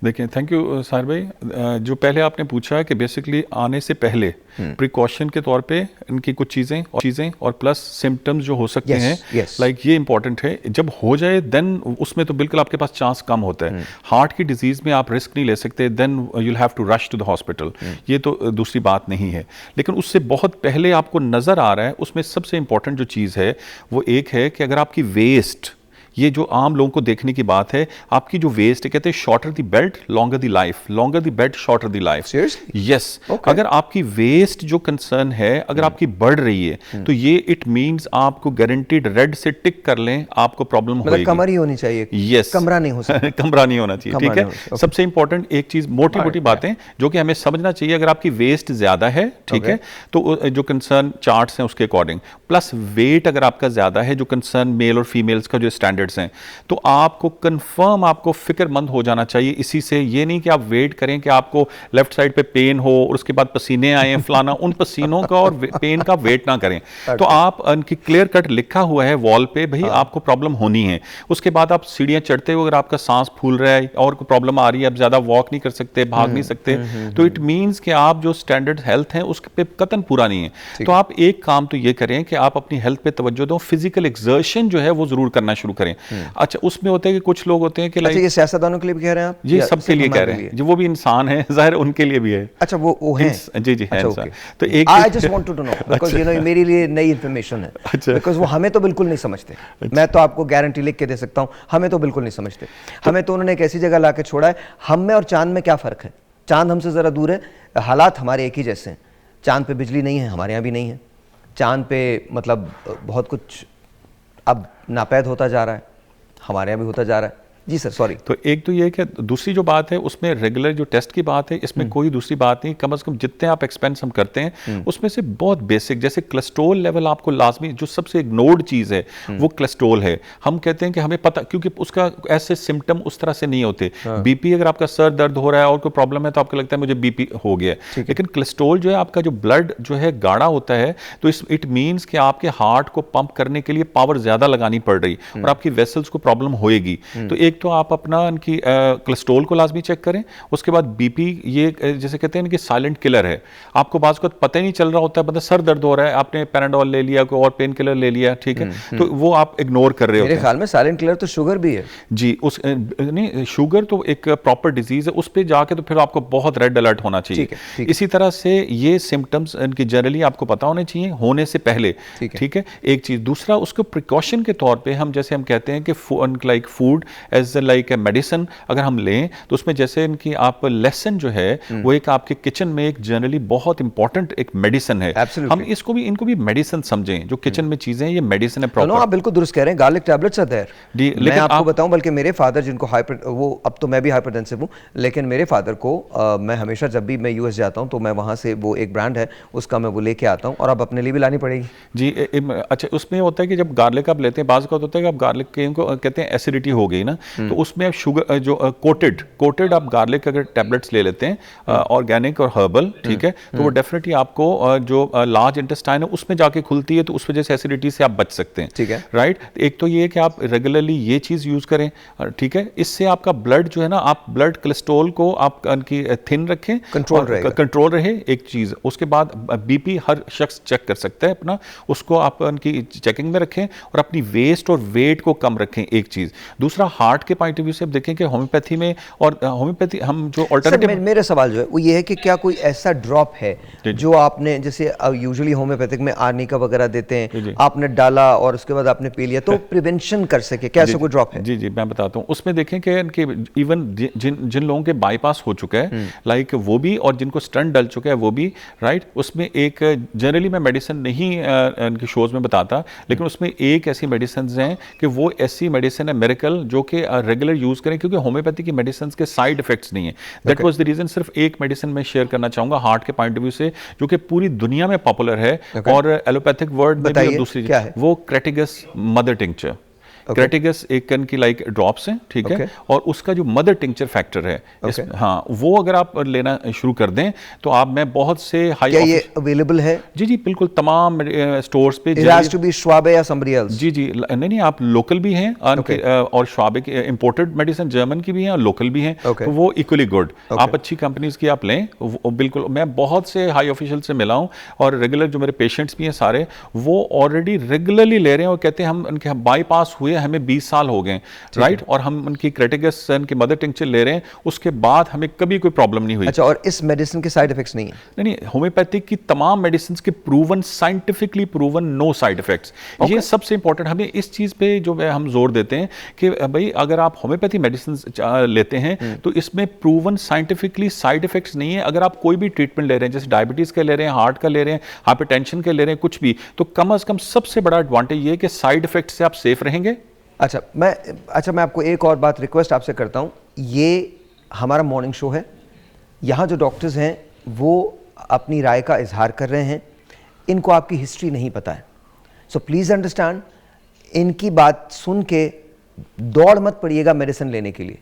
देखिए, थैंक यू साहिर भाई। जो पहले आपने पूछा है कि बेसिकली आने से पहले प्रिकॉशन के तौर पे इनकी कुछ चीज़ें और प्लस सिम्टम्स जो हो सकते हैं, लाइक ये इंपॉर्टेंट है। जब हो जाए देन उसमें तो बिल्कुल आपके पास चांस कम होता है। हार्ट की डिजीज़ में आप रिस्क नहीं ले सकते, then you'll have to rush to the hospital, ये तो दूसरी बात नहीं है। लेकिन उससे बहुत पहले आपको नज़र आ रहा है, उसमें सबसे इंपॉर्टेंट जो चीज़ है वो एक है कि अगर आपकी वेस्ट, ये जो आम लोगों को देखने की बात है, आपकी जो वेस्ट है, कहते हैं shorter the belt longer the life, longer the belt shorter the life. Yes, अगर आपकी वेस्ट जो कंसर्न है अगर आपकी बढ़ रही है तो ये इट मींस आपको गारंटीड रेड से टिक कर लें, आपको प्रॉब्लम होगी। कमर ही होनी चाहिए। यस, कमरा नहीं हो सकता। कमरा नहीं होना चाहिए, ठीक है। सबसे इंपॉर्टेंट एक चीज, मोटी मोटी बातें जो कि हमें समझना चाहिए, अगर आपकी वेस्ट ज्यादा है, ठीक है, तो जो कंसर्न चार्ट्स हैं उसके अकॉर्डिंग, प्लस वेट अगर आपका ज्यादा है, जो कंसर्न मेल और फीमेल्स का जो स्टैंडर्ड हैं, तो आपको कंफर्म, आपको फिक्रमंद हो जाना चाहिए इसी से। ये नहीं कि आप वेट करें कि आपको लेफ्ट साइड पे पेन हो और उसके बाद पसीने आए फलाना, उन पसीनों का और पेन का वेट ना करें। तो आप उनकी क्लियर कट लिखा हुआ है वॉल पे, भाई आपको प्रॉब्लम होनी है। उसके बाद आप सीढ़ियां चढ़ते हो, अगर आपका सांस फूल रहा है और कोई प्रॉब्लम आ रही है, आप ज्यादा वॉक नहीं कर सकते, भाग नहीं सकते, तो इट मींस कि आप जो स्टैंडर्ड हेल्थ है उस पे कतन पूरा नहीं है। तो आप एक काम तो ये करें कि आप अपनी हेल्थ पे तवज्जो दो, फिजिकल एक्सर्शन जो है वो जरूर करना शुरू करें। अच्छा, उसमें होता है कि कुछ लोग होते हैं कि ये सियासतदानों के लिए भी कह रहे हैं आप? ये सबके लिए कह रहे हैं, जो वो भी इंसान है, जाहिर उनके लिए भी है। अच्छा, वो हैं? जी जी, है इंसान। तो एक I just want to know, because you know मेरे लिए नई इंफॉर्मेशन है, बिकॉज़ वो हमें तो बिल्कुल नहीं समझते। मैं तो आपको गारंटी लिख के दे सकता हूं, हमें तो बिल्कुल नहीं समझते। हमें तो उन्होंने एक ऐसी जगह ला के छोड़ा है। हम में और चांद में क्या फ़र्क है? चांद हमसे ज़रा दूर है, हालात हमारे एक ही जैसे हैं। चांद पे बिजली नहीं है, हमारे यहाँ भी नहीं है। चांद पे मतलब बहुत कुछ अब नापैद होता जा रहा है, हमारे यहाँ भी होता जा रहा है। जी सर, सॉरी। तो एक तो ये कि दूसरी जो बात है उसमें रेगुलर जो टेस्ट की बात है, इसमें कोई दूसरी बात नहीं। कम से कम जितने आप एक्सपेंस हम करते हैं उसमें से बहुत बेसिक, जैसे कोलेस्ट्रॉल लेवल आपको लाजमी, जो सबसे इग्नोर्ड चीज़ है वो कोलेस्ट्रॉल है। हम कहते हैं कि हमें पता, क्योंकि उसका ऐसे सिम्टम उस तरह से नहीं होते। बीपी, अगर आपका सर दर्द हो रहा है और कोई प्रॉब्लम है तो आपको लगता है मुझे बीपी हो गया, लेकिन कोलेस्ट्रॉल जो है, आपका जो ब्लड जो है गाढ़ा होता है, तो इट मीन्स कि आपके हार्ट को पंप करने के लिए पावर ज़्यादा लगानी पड़ रही और आपकी वेसल्स को प्रॉब्लम होएगी। तो एक तो आप अपना इनकी कोलेस्ट्रॉल को लाजमी चेक करें, उसके बाद बीपी, ये जैसे कहते हैं इनकी साइलेंट किलर है, आपको बाज़ को पता ही नहीं चल रहा होता है, मतलब सर दर्द हो रहा है, आपने पैराडोल ले लिया, कोई और पेन किलर ले लिया, ठीक है, तो वो आप इग्नोर कर रहे होते मेरे हैं। ख्याल में साइलेंट किलर तो शुगर भी है जी, उस नहीं, शुगर तो एक प्रॉपर डिजीज है, उस पे जाके तो फिर आपको बहुत रेड अलर्ट होना चाहिए। ठीक है। इसी तरह से ये सिम्टम्स इनकी जनरली आपको पता होने चाहिए होने से पहले, ठीक है, एक चीज। दूसरा, उसको प्रिकॉशन के तौर पे हम जैसे हम कहते हैं कि like food as like a medicine अगर हम लें, तो उसमें जैसे इनकी आप लेसन जो है वो एक आपके किचन में एक जनरली बहुत इंपॉर्टेंट एक मेडिसिन है। हम इसको भी, इनको भी मेडिसिन समझें, जो किचन में चीजें हैं ये मेडिसिन है प्रॉपर। आप बिल्कुल दुरुस्त कह रहे हैं, गार्लिक टैबलेट्स आर देयर। मैं आपको बताऊं, बल्कि मेरे फादर जिनको वो अब तो मैं भी हाइपरटेंसिव हूं, लेकिन मेरे फादर को मैं हमेशा जब भी मैं यूएस जाता हूं तो मैं वहां से वो एक ब्रांड है उसका मैं वो लेके आता हूं, और अब अपने लिए भी लानी पड़ेगी जी। अच्छा, उसमें होता है कि जब गार्लिक आप लेते हैं, बाज़ का होता है कि आप गार्लिक के इनको कहते हैं एसिडिटी हो गई ना, तो उसमें आप शुगर जो कोटेड आप गार्लिक अगर टैबलेट्स ले लेते हैं ऑर्गेनिक और हर्बल, ठीक है, तो वो डेफिनेटली आपको जो लार्ज इंटेस्टाइन है उसमें जाके खुलती है, तो उस वजह से एसिडिटी से आप बच सकते हैं, ठीक है, राइट। एक तो ये है कि आप रेगुलरली ये चीज़ यूज़ करें, ठीक है, इससे आपका ब्लड जो है ना, आप ब्लड कोलेस्ट्रॉल को आप उनकी थिन रखें, कंट्रोल रहे, एक चीज़। उसके बाद बीपी हर शख्स चेक कर सकता है अपना, उसको आप उनकी चेकिंग में रखें, और अपनी वेस्ट और वेट को कम रखें, एक चीज़। दूसरा, हार्ट के पॉइंट ऑफ व्यू से आप देखें कि होम्योपैथी में, और होम्योपैथी हम जो ऑल्टरनेटिव, मेरा सवाल जो है वो ये है कि क्या कोई ऐसा ड्रॉप है जो आपने, जैसे यूजुअली होम्योपैथिक में आर्निका वगैरह देते हैं, आपने डाला और उसके बाद आपने पी लिया, तो प्रिवेंशन कर सके, क्या ऐसा कोई ड्रॉप है? जी, मैं बताता हूँ। उसमें देखें कि इनके इवन जिन लोगों के बाईपास हो चुका है, लाइक वो भी, और जिनको स्टंट डल चुका है वो भी, राइट। उसमें एक जनरली मैं मेडिसिन नहीं इनके शोज में बताता, लेकिन उसमें एक ऐसी मेडिसिन हैं कि वो ऐसी मेडिसिन है मिरेकल, जो कि रेगुलर यूज करें, क्योंकि होम्योपैथी की मेडिसिन के साइड इफेक्ट्स नहीं है। That was the reason. सिर्फ एक मेडिसिन मैं शेयर करना चाहूंगा हार्ट के पॉइंट ऑफ व्यू से, जो कि पूरी दुनिया में पॉपुलर है, और एलोपैथिक वर्ड में भी दूसरी क्या है? वो क्रेटिगस मदर टिंक्चर। क्रेटिगस एक कन की लाइक ड्रॉप्स हैं, ठीक है, और उसका जो मदर टिंक्चर फैक्टर है, हाँ, वो अगर आप लेना शुरू कर दें तो आप में बहुत से हाई। क्या ये अवेलेबल है? जी, बिल्कुल तमाम स्टोर्स पे। It has to be Schwabe या somebody else? जी, नहीं, आप लोकल भी हैं, और श्वाबे की इंपोर्टेड मेडिसिन जर्मन की भी हैं और लोकल भी हैं, तो वो इक्वली गुड। आप अच्छी कंपनीज की आप लें, बिल्कुल। मैं बहुत से हाई ऑफिशियल से मिला हूँ, और रेगुलर जो मेरे पेशेंट्स भी हैं सारे, वो ऑलरेडी रेगुलरली ले रहे हैं, और कहते हैं हम उनके बाईपास हुए हमें 20 साल हो गए, राइट, और हम उनकी क्रेटिगस की मदर टिंक्चर ले रहे हैं, उसके बाद हमें कभी कोई प्रॉब्लम नहीं हुई। अच्छा, और इस मेडिसिन के साइड इफेक्ट्स नहीं है? नहीं, होम्योपैथिक की तमाम मेडिसिन के proven, scientifically proven no side effects. ये सबसे इंपॉर्टेंट, हमें इस चीज पे जो हम जोर देते हैं कि भाई अगर आप होम्योपैथी मेडिसिन लेते हैं तो इसमें प्रूवन साइंटिफिकली साइड इफेक्ट्स नहीं है। अगर आप कोई भी ट्रीटमेंट ले रहे हैं, जैसे डायबिटीज का ले रहे हैं, हार्ट का ले रहे हैं, हाइपरटेंशन के ले रहे हैं, कुछ भी, तो कम से कम सबसे बड़ा एडवांटेज ये है कि साइड इफेक्ट से आप सेफ रहेंगे। अच्छा, मैं आपको एक और बात रिक्वेस्ट आपसे करता हूं, ये हमारा मॉर्निंग शो है, यहाँ जो डॉक्टर्स हैं वो अपनी राय का इजहार कर रहे हैं, इनको आपकी हिस्ट्री नहीं पता है, सो प्लीज़ अंडरस्टैंड, इनकी बात सुन के दौड़ मत पड़िएगा मेडिसिन लेने के लिए।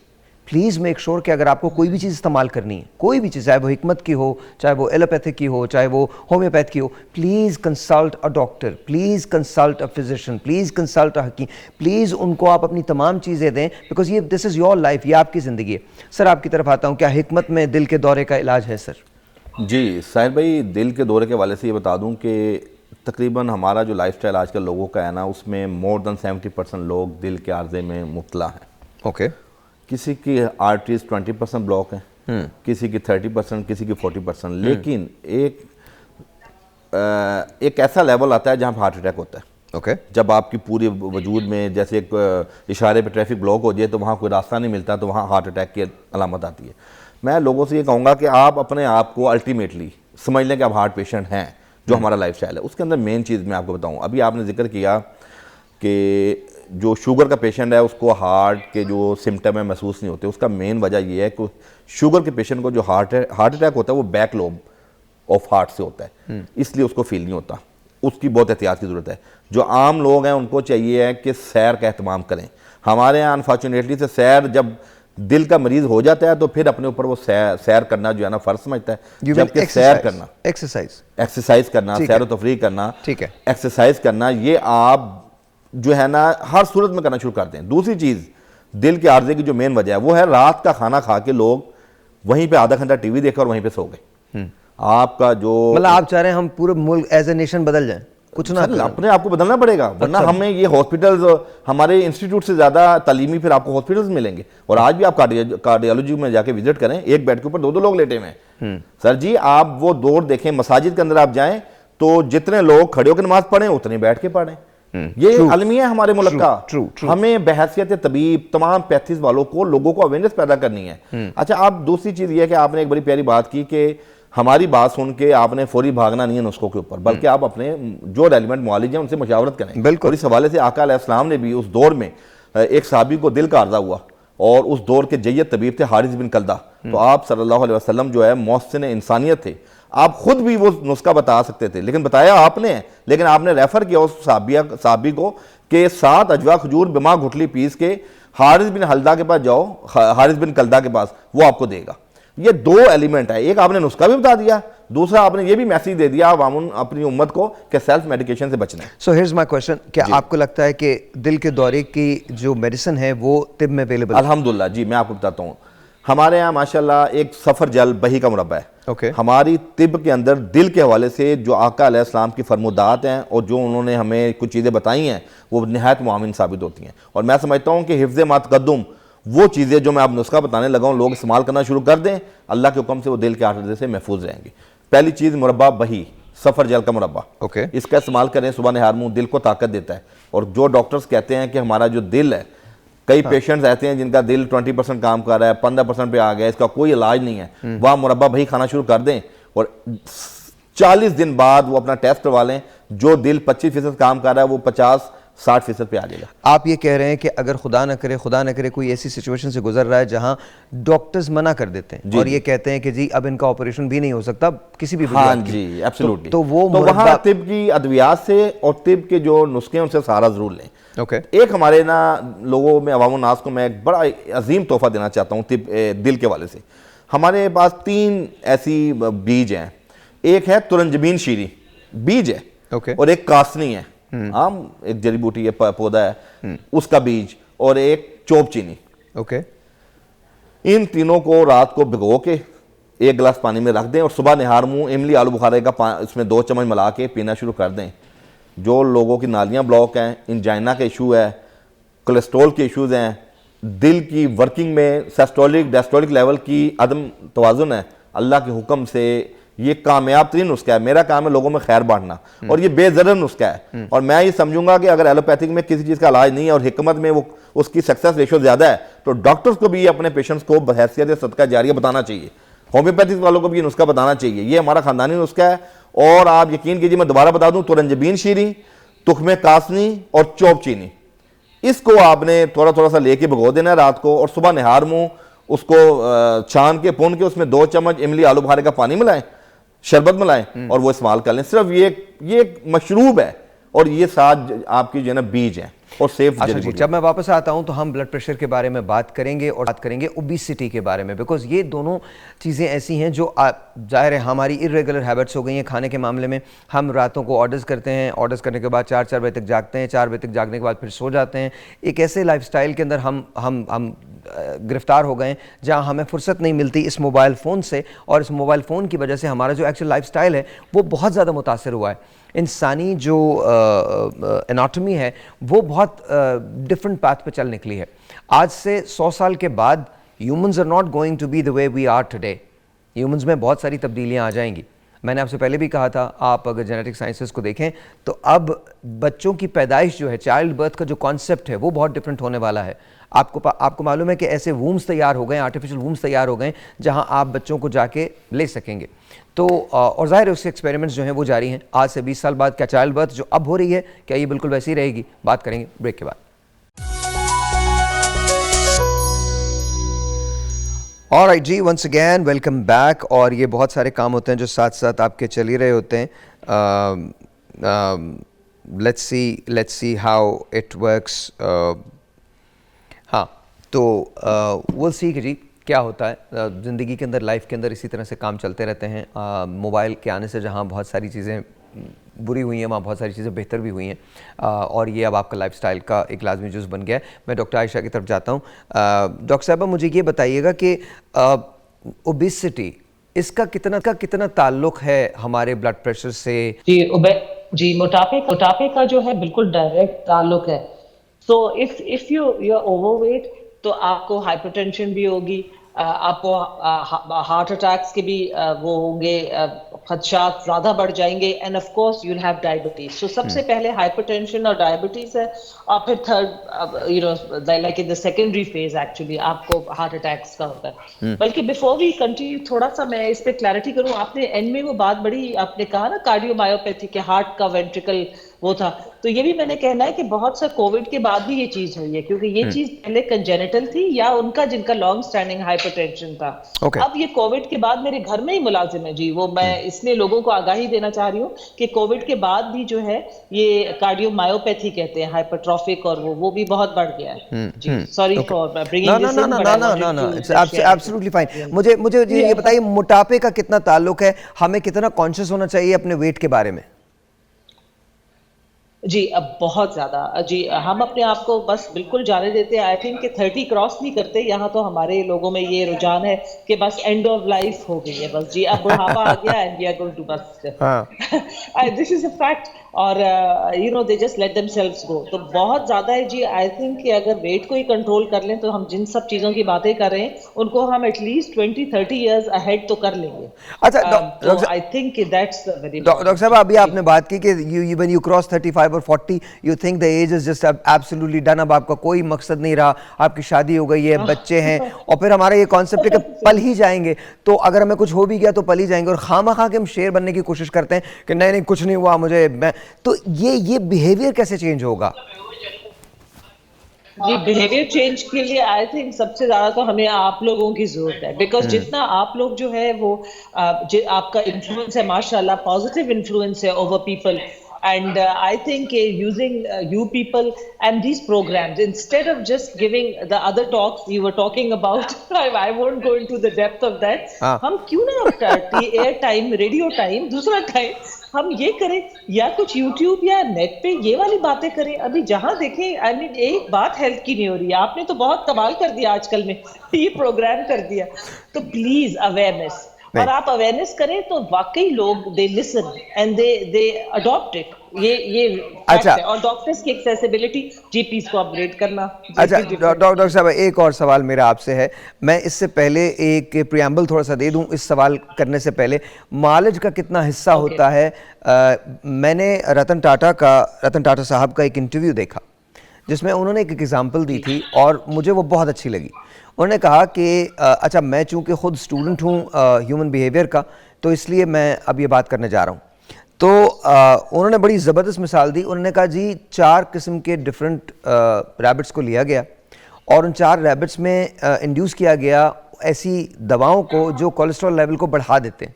प्लीज़ मेक श्योर कि अगर आपको कोई भी चीज़ इस्तेमाल करनी है, कोई भी चीज़, चाहे वो हिकमत की हो, चाहे वो एलोपैथिक की हो, चाहे वो होम्योपैथ की हो, please consult a doctor, please consult a physician, please consult a हकीम, प्लीज़ उनको आप अपनी तमाम चीज़ें दें, बिकॉज ये दिस इज़ योर लाइफ, ये आपकी ज़िंदगी है। सर, आपकी तरफ आता हूँ, क्या हिकमत में दिल के दौरे का इलाज है सर? जी साहिर भाई, दिल के दौरे के वाले से ये बता दूँ कि तकरीबन हमारा जो लाइफस्टाइल आजकल लोगों का है ना, उसमें मोर देन 70% लोग दिल के आर्जे में मुब्तला हैं। ओके। किसी की आर्टरीज 20% ब्लॉक हैं, किसी की 30%, किसी की 40%, लेकिन एक ऐसा लेवल आता है जहाँ हार्ट अटैक होता है। ओके। जब आपकी पूरे वजूद में जैसे एक इशारे पे ट्रैफिक ब्लॉक हो जाए तो वहाँ कोई रास्ता नहीं मिलता, तो वहाँ हार्ट अटैक की अलामत आती है। मैं लोगों से ये कहूँगा कि आप अपने आप को अल्टीमेटली समझ लें कि आप हार्ट पेशेंट हैं, जो हमारा लाइफस्टाइल है। उसके अंदर मेन चीज़ मैं आपको बताऊँ, अभी आपने जिक्र किया कि जो शुगर का पेशेंट है उसको हार्ट के जो सिम्टम है महसूस नहीं होते। उसका मेन वजह यह है कि शुगर के पेशेंट को जो हार्ट अटैक होता है वो बैक लोब ऑफ हार्ट से होता है, इसलिए उसको फील नहीं होता। उसकी बहुत एहतियात की ज़रूरत है। जो आम लोग हैं उनको चाहिए है कि सैर का एहतमाम करें। हमारे यहाँ अनफॉर्चुनेटली से सैर, जब दिल का मरीज हो जाता है तो फिर अपने ऊपर वो सैर करना जो है ना फ़र्ज समझता है, जबकि सैर करना, एक्सरसाइज करना, सैर व तफरीह करना, ठीक है, एक्सरसाइज करना, ये आप जो है ना हर सूरत में करना शुरू कर दें। दूसरी चीज़, दिल के आर्जे की जो मेन वजह है वो है रात का खाना खा के लोग वहीं पे आधा घंटा टीवी देखा और वहीं पे सो गए। आपका जो मतलब आप चाह रहे हैं हम पूरे मुल्क एज ए नेशन बदल जाएं, कुछ ना सर, अपने आप को बदलना पड़ेगा, वरना हमें ये हॉस्पिटल्स, हमारे इंस्टीट्यूट से ज़्यादा तालीमी फिर आपको हॉस्पिटल्स मिलेंगे। और आज भी आप कार्डियोलॉजी में जाके विजिट करें, एक बेड के ऊपर 2-2 लोग लेटे हुए हैं। सर जी, आप वो दौर देखें, मसाजिद के अंदर आप जाएं तो जितने लोग खड़े होकर नमाज पढ़ें उतने बैठ के पढ़ें। ये अलमिया है हमारे मुल्क का। हमें बहैसियत तबीब तमाम पैथिस वालों को, लोगों को अवेयरनेस पैदा करनी है। अच्छा, आप दूसरी चीज़ ये है कि आपने एक बड़ी प्यारी बात की कि हमारी बात सुन के आपने फौरी भागना नहीं है नुस्खों के ऊपर, बल्कि आप अपने जो रेलिवेंट मुआलिज हैं उनसे मशावरत करें। बिल्कुल। और इस हवाले से आका अलैहिस्सलाम ने भी उस दौर में एक साहबी को दिल का अर्जा हुआ और उस दौर के जय्यद तबीब थे हारिस बिन कल्दा। तो आप सल्लल्लाहु अलैहि वसल्लम जो है मोहसिन इंसानियत थे, आप खुद भी वो नुस्खा बता सकते थे, लेकिन बताया आपने, लेकिन आपने रेफर किया उस साहबी को कि 7 अजवा खजूर बिमा घुटली पीस के हारिस बिन हल्दा के पास जाओ, हारिस बिन कल्दा के पास, वो आपको देगा। ये 2 एलिमेंट है, एक आपने नुस्खा भी बता दिया, दूसरा आपने ये भी मैसेज दे दिया अवामुन अपनी उम्मत को कि सेल्फ मेडिकेशन से बचना है। सो हियर्स माय क्वेश्चन, क्या आपको लगता है कि दिल के दौरे की जो मेडिसिन है वो तिब में अवेलेबल है? अल्हम्दुलिल्लाह जी, मैं आपको बताता हूँ, हमारे यहाँ माशाल्लाह एक सफ़र जल बही का मुरब्बा है। हमारी तिब के अंदर दिल के हवाले से जो आका अलैहिस्सलाम की फरमुदात हैं और जो उन्होंने हमें कुछ चीज़ें बताई हैं वो निहायत मुआविन साबित होती हैं। और मैं समझता हूँ कि हिफ्ज़ मा तक़द्दुम, वो चीज़ें जो मैं आप नुस्खा बताने लगा हूँ, लोग इस्तेमाल करना शुरू कर दें, अल्लाह के हुक्म से वो दिल के आर्जे से महफूज रहेंगे। पहली चीज़ मुरब्बा बही, सफ़र जल का मुरब्बा, इसका इस्तेमाल करें, सुबह नहार मुँह, दिल को ताकत देता है। और जो डॉक्टर्स कहते हैं कि हमारा जो दिल है, कई पेशेंट्स ऐसे हैं जिनका दिल 20% काम कर रहा है, 15% पे आ गया, इसका कोई इलाज नहीं है, वहाँ मुरब्बा बही खाना शुरू कर दें और 40 दिन बाद वो अपना टेस्ट करवा लें, जो दिल 25% काम कर रहा है वो 50-60% पे आ जाएगा। आप ये कह रहे हैं कि अगर खुदा न करे कोई ऐसी सिचुएशन से गुजर रहा है जहां डॉक्टर्स मना कर देते हैं और ये कहते हैं कि जी अब इनका ऑपरेशन भी नहीं हो सकता किसी भी हाँ जी, एब्सोल्युटली, तो वो वहाँ तिब की अद्वियात से और तिब के जो नुस्खे हैं उनसे सहारा जरूर लें। एक हमारे ना लोगों में अवाम नास को मैं एक बड़ा अजीम तोहफा देना चाहता हूँ तिब दिल के वाले से। हमारे पास 3 ऐसी बीज हैं, एक है तुरंजबीन शीरी बीज है, और एक कासनी है, आम एक जड़ी बूटी है, पौधा है, उसका बीज, और एक चोप चीनी। इन तीनों को रात को भिगो के 1 गिलास पानी में रख दें और सुबह निहार मुंह इमली आलू बुखारे का इसमें 2 चम्मच मिला के पीना शुरू कर दें। जो लोगों की नालियां ब्लॉक हैं, इंजाइना का इशू है, कोलेस्ट्रॉल के इश्यूज हैं, दिल की वर्किंग में सिस्टोलिक डायस्टोलिक लेवल की अदम तवाज़ुन है, अल्लाह के हुक्म से ये कामयाब तरीन नुस्खा है। मेरा काम है लोगों में खैर बांटना और ये बेज़रर नुस्खा है। और मैं ये समझूंगा कि अगर एलोपैथिक में किसी चीज़ का इलाज नहीं है और हिकमत में वो उसकी सक्सेस रेशो ज़्यादा है, तो डॉक्टर्स को भी अपने पेशेंट्स को बहैसियत सदका जारिया बताना चाहिए, होम्योपैथिक वालों को भी ये नुस्खा बताना चाहिए। ये हमारा खानदानी नुस्खा है। और आप यकीन कीजिए, मैं दोबारा बता दूं, तुरंजबीन शीरी, तुख्मे कासनी और चोप चीनी, इसको आपने थोड़ा थोड़ा सा लेके भिगो देना है रात को, और सुबह निहार मुंह उसको छान के पुन के उसमें 2 चम्मच इमली आलू बुखारे का पानी मिलाएं, शरबत मिलाएं और वो इस्तेमाल कर लें। सिर्फ ये एक मशरूब है और ये 7 आपकी जो है ना बीज हैं और सेफ। अच्छा जी, जब मैं वापस आता हूं तो हम ब्लड प्रेशर के बारे में बात करेंगे और बात करेंगे ओबेसिटी के बारे में, बिकॉज ये दोनों चीज़ें ऐसी हैं जो जाहिर है हमारी इरेगुलर हैबिट्स हो गई हैं खाने के मामले में। हम रातों को ऑर्डर्स करते हैं, ऑर्डर्स करने के बाद 4-4 बजे तक जागते हैं, 4 बजे तक जागने के बाद फिर सो जाते हैं। एक ऐसे लाइफस्टाइल के अंदर हम गिरफ्तार हो गए जहां हमें फुर्सत नहीं मिलती इस मोबाइल फ़ोन से, और इस मोबाइल फ़ोन की वजह से हमारा जो एक्चुअल लाइफस्टाइल है वो बहुत ज़्यादा मुतासर हुआ है। इंसानी जो एनाटॉमी है वो बहुत डिफरेंट पाथ पे चल निकली है। आज से 100 साल के बाद humans are not going to be the way we are today. Humans में बहुत सारी तब्दीलियां आ जाएंगी। मैंने आपसे पहले भी कहा था, आप अगर जेनेटिक साइंसेस को देखें तो अब बच्चों की पैदाइश जो है, चाइल्ड बर्थ का जो कॉन्सेप्ट है वो बहुत डिफरेंट होने वाला है। आपको मालूम है कि ऐसे वूम्स तैयार हो गए, आर्टिफिशियल वूम्स तैयार हो गए जहां आप बच्चों को जाके ले सकेंगे। तो और ज़ाहिर है उसके एक्सपेरिमेंट्स जो हैं वो जारी हैं। आज से 20 साल बाद क्या चाइल्ड बर्थ जो अब हो रही है क्या ये बिल्कुल वैसी रहेगी? बात करेंगे ब्रेक के बाद। ऑलराइट जी, वंस अगेन वेलकम बैक। और ये बहुत सारे काम होते हैं जो साथ साथ आपके चल ही रहे होते हैं। Let's see how it works. हाँ, तो विल सी कि जी क्या होता है ज़िंदगी के अंदर, लाइफ के अंदर इसी तरह से काम चलते रहते हैं। मोबाइल के आने से जहाँ बहुत सारी चीज़ें बुरी हुई हैं, वहाँ बहुत सारी चीज़ें बेहतर भी हुई हैं, और ये अब आपका लाइफस्टाइल का एक लाजमी जुज़ बन गया है। मैं डॉक्टर आयशा की तरफ जाता हूँ। डॉक्टर साहबा, मुझे ये बताइएगा कि ओबेसिटी, इसका कितना ताल्लुक़ है हमारे ब्लड प्रेशर से? जी, मोटापे का जो है बिल्कुल डायरेक्ट ताल्लुक है। So if you are overweight तो आपको हाइपरटेंशन भी होगी, आपको हार्ट अटैक्स के भी वो होंगे, खदशात ज़्यादा बढ़ जाएंगे, and of course you will have diabetes. So सबसे पहले हाइपरटेंशन और डायबिटीज है, और फिर third like in the secondary phase actually आपको हार्ट अटैक्स का होता है। बल्कि बिफोर वी कंटिन्यू, थोड़ा सा मैं इस पे क्लैरिटी करूं। आपने एंड में वो बात बड़ी आपने कहा ना, कार्डियोमायोपैथी के हार्ट का वेंट्रिकल वो था, तो ये भी मैंने कहना है कि बहुत सा कोविड के बाद भी ये चीज हुई है, क्योंकि ये चीज पहले कंजेनिटल थी या उनका जिनका लॉन्ग स्टैंडिंग हाइपरटेंशन था। अब ये कोविड के बाद मेरे घर में ही मुलाजिम है जी, वो मैं इसलिए लोगों को आगाही देना चाह रही हूँ कि कोविड के बाद भी जो है ये कार्डियोमायोपैथी कहते हैं, हाइपरट्रॉफिक, और वो भी बहुत बढ़ गया है जी। Sorry for bringing this in, no, it's absolutely fine। मुझे ये बताइए, मोटापे का कितना ताल्लुक है, हमें कितना कॉन्शियस होना चाहिए अपने वेट के बारे में? जी, अब बहुत ज्यादा जी, हम अपने आप को बस बिल्कुल जाने देते हैं। आई थिंक कि 30 क्रॉस नहीं करते। यहाँ तो हमारे लोगों में ये रुझान है कि बस एंड ऑफ लाइफ हो गई है, बस जी अब बुढ़ापा आ गया and we are going to बस, दिस इज अ फैक्ट। और they just let themselves go. तो बहुत ज्यादा है जी। आई थिंक कि अगर वेट को ही कंट्रोल कर लें तो हम जिन सब चीजों की बातें कर रहे हैं उनको हम एटलीस्ट 20-30 इयर्स अहेड तो कर लेंगे। अच्छा, तो I think that's very. Doctor साहब, अभी आपने बात की कि व्हेन यू क्रॉस 35 और 40 you think the age is just absolutely done, अब आपका कोई मकसद नहीं रहा, आपकी शादी हो गई है, बच्चे हैं, और फिर हमारा ये कॉन्सेप्ट है कि पल ही जाएंगे, तो अगर हमें कुछ हो भी गया तो पल ही जाएंगे, और खामा के हम शेर बनने की कोशिश करते हैं कि नहीं कुछ नहीं हुआ मुझे, मैं तो ये बिहेवियर कैसे चेंज होगा? जी, बिहेवियर चेंज के लिए आई थिंक सबसे ज्यादा तो हमें आप लोगों की जरूरत है, बिकॉज जितना आप लोग जो है वो आपका इन्फ्लुएंस है माशाल्लाह, पॉजिटिव इन्फ्लुएंस है over people, and I think using you people and these programs instead of just giving the other talks you were talking about, I won't go into the depth of that. हम क्यों ना air time, radio time, दूसरा time हम ये करें, या कुछ YouTube या नेट पे ये वाली बातें करें। अभी जहां देखें, आई मीन एक बात हेल्थ की नहीं हो रही है, आपने तो बहुत कमाल कर दिया आजकल में, ये प्रोग्राम कर दिया। तो प्लीज अवेयरनेस, और आप अवेयरनेस करें तो वाकई लोग they listen and they adopt it. ये अच्छा, और डॉक्टर्स की एक्सेसिबिलिटी, जीपीस को अपग्रेड करना। अच्छा डॉक्टर साहब, एक और सवाल मेरा आपसे है। मैं इससे पहले एक प्रियम्बल थोड़ा सा दे दूं इस सवाल करने से पहले। मालिज का कितना हिस्सा होता है? मैंने रतन टाटा साहब का एक इंटरव्यू देखा जिसमें उन्होंने एक एग्जाम्पल दी थी और मुझे वो बहुत अच्छी लगी। उन्होंने कहा कि अच्छा, मैं चूँकि ख़ुद स्टूडेंट हूँ ह्यूमन बिहेवियर का, तो इसलिए मैं अब ये बात करने जा रहा हूँ। तो उन्होंने बड़ी ज़बरदस्त मिसाल दी। उन्होंने कहा जी 4 किस्म के डिफरेंट रैबिट्स को लिया गया और उन 4 रैबिट्स में इंड्यूस किया गया ऐसी दवाओं को जो कोलेस्ट्रॉल लेवल को बढ़ा देते हैं,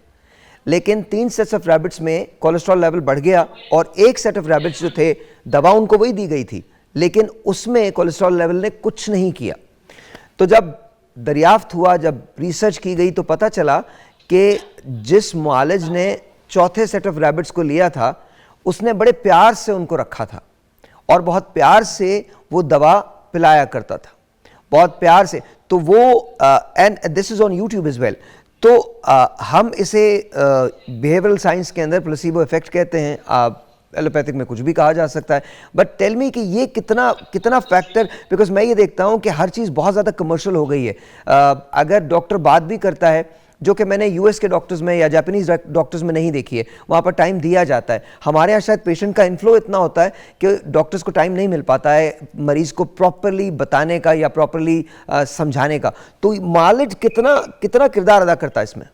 लेकिन 3 सेट्स ऑफ रैबिट्स में कोलेस्ट्रॉल लेवल बढ़ गया और एक सेट ऑफ रैबिट्स जो थे, दवा उनको वही दी गई थी लेकिन उसमें कोलेस्ट्रॉल लेवल ने कुछ नहीं किया। तो जब दरियाफ्त हुआ, जब रिसर्च की गई, तो पता चला कि जिस मुआलिज ने चौथे सेट ऑफ रैबिट्स को लिया था उसने बड़े प्यार से उनको रखा था और बहुत प्यार से वो दवा पिलाया करता था, बहुत प्यार से। तो वो and this is on YouTube is well. तो हम इसे बिहेवियरल साइंस के अंदर प्लेसिबो इफेक्ट कहते हैं, एलोपैथिक में कुछ भी कहा जा सकता है। बट टेल मी कि ये कितना फैक्टर, बिकॉज मैं ये देखता हूँ कि हर चीज़ बहुत ज़्यादा कमर्शियल हो गई है। अगर डॉक्टर बात भी करता है, जो कि मैंने यूएस के डॉक्टर्स में या जापानीज डॉक्टर्स में नहीं देखी है, वहाँ पर टाइम दिया जाता है। हमारे यहाँ शायद पेशेंट का इन्फ्लो इतना होता है कि डॉक्टर्स को टाइम नहीं मिल पाता है मरीज़ को प्रॉपरली बताने का या प्रॉपरली समझाने का। तो मालिज कितना किरदार अदा करता है इसमें?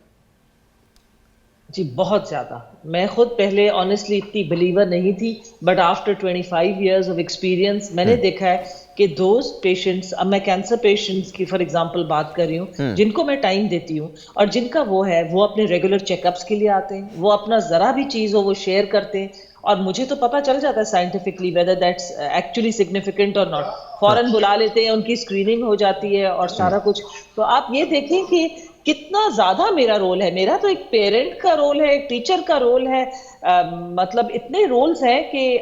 जी, बहुत ज़्यादा। मैं खुद पहले ऑनेस्टली इतनी बिलीवर नहीं थी, but after 25 years of experience मैंने देखा है कि दोज पेशेंट्स, अब मैं कैंसर पेशेंट्स की फॉर एग्जांपल बात कर रही हूँ, जिनको मैं टाइम देती हूँ और जिनका वो है, वो अपने रेगुलर चेकअप्स के लिए आते हैं, वो अपना ज़रा भी चीज़ हो वो शेयर करते हैं और मुझे तो पता चल जाता है scientifically weather that's actually significant और नॉट। फौरन बुला लेते हैं, उनकी स्क्रीनिंग हो जाती है और सारा कुछ। तो आप ये देखें कि कितना ज्यादा मेरा रोल है। मेरा तो एक पेरेंट का रोल है, एक टीचर का रोल है, मतलब इतने रोल्स हैं कि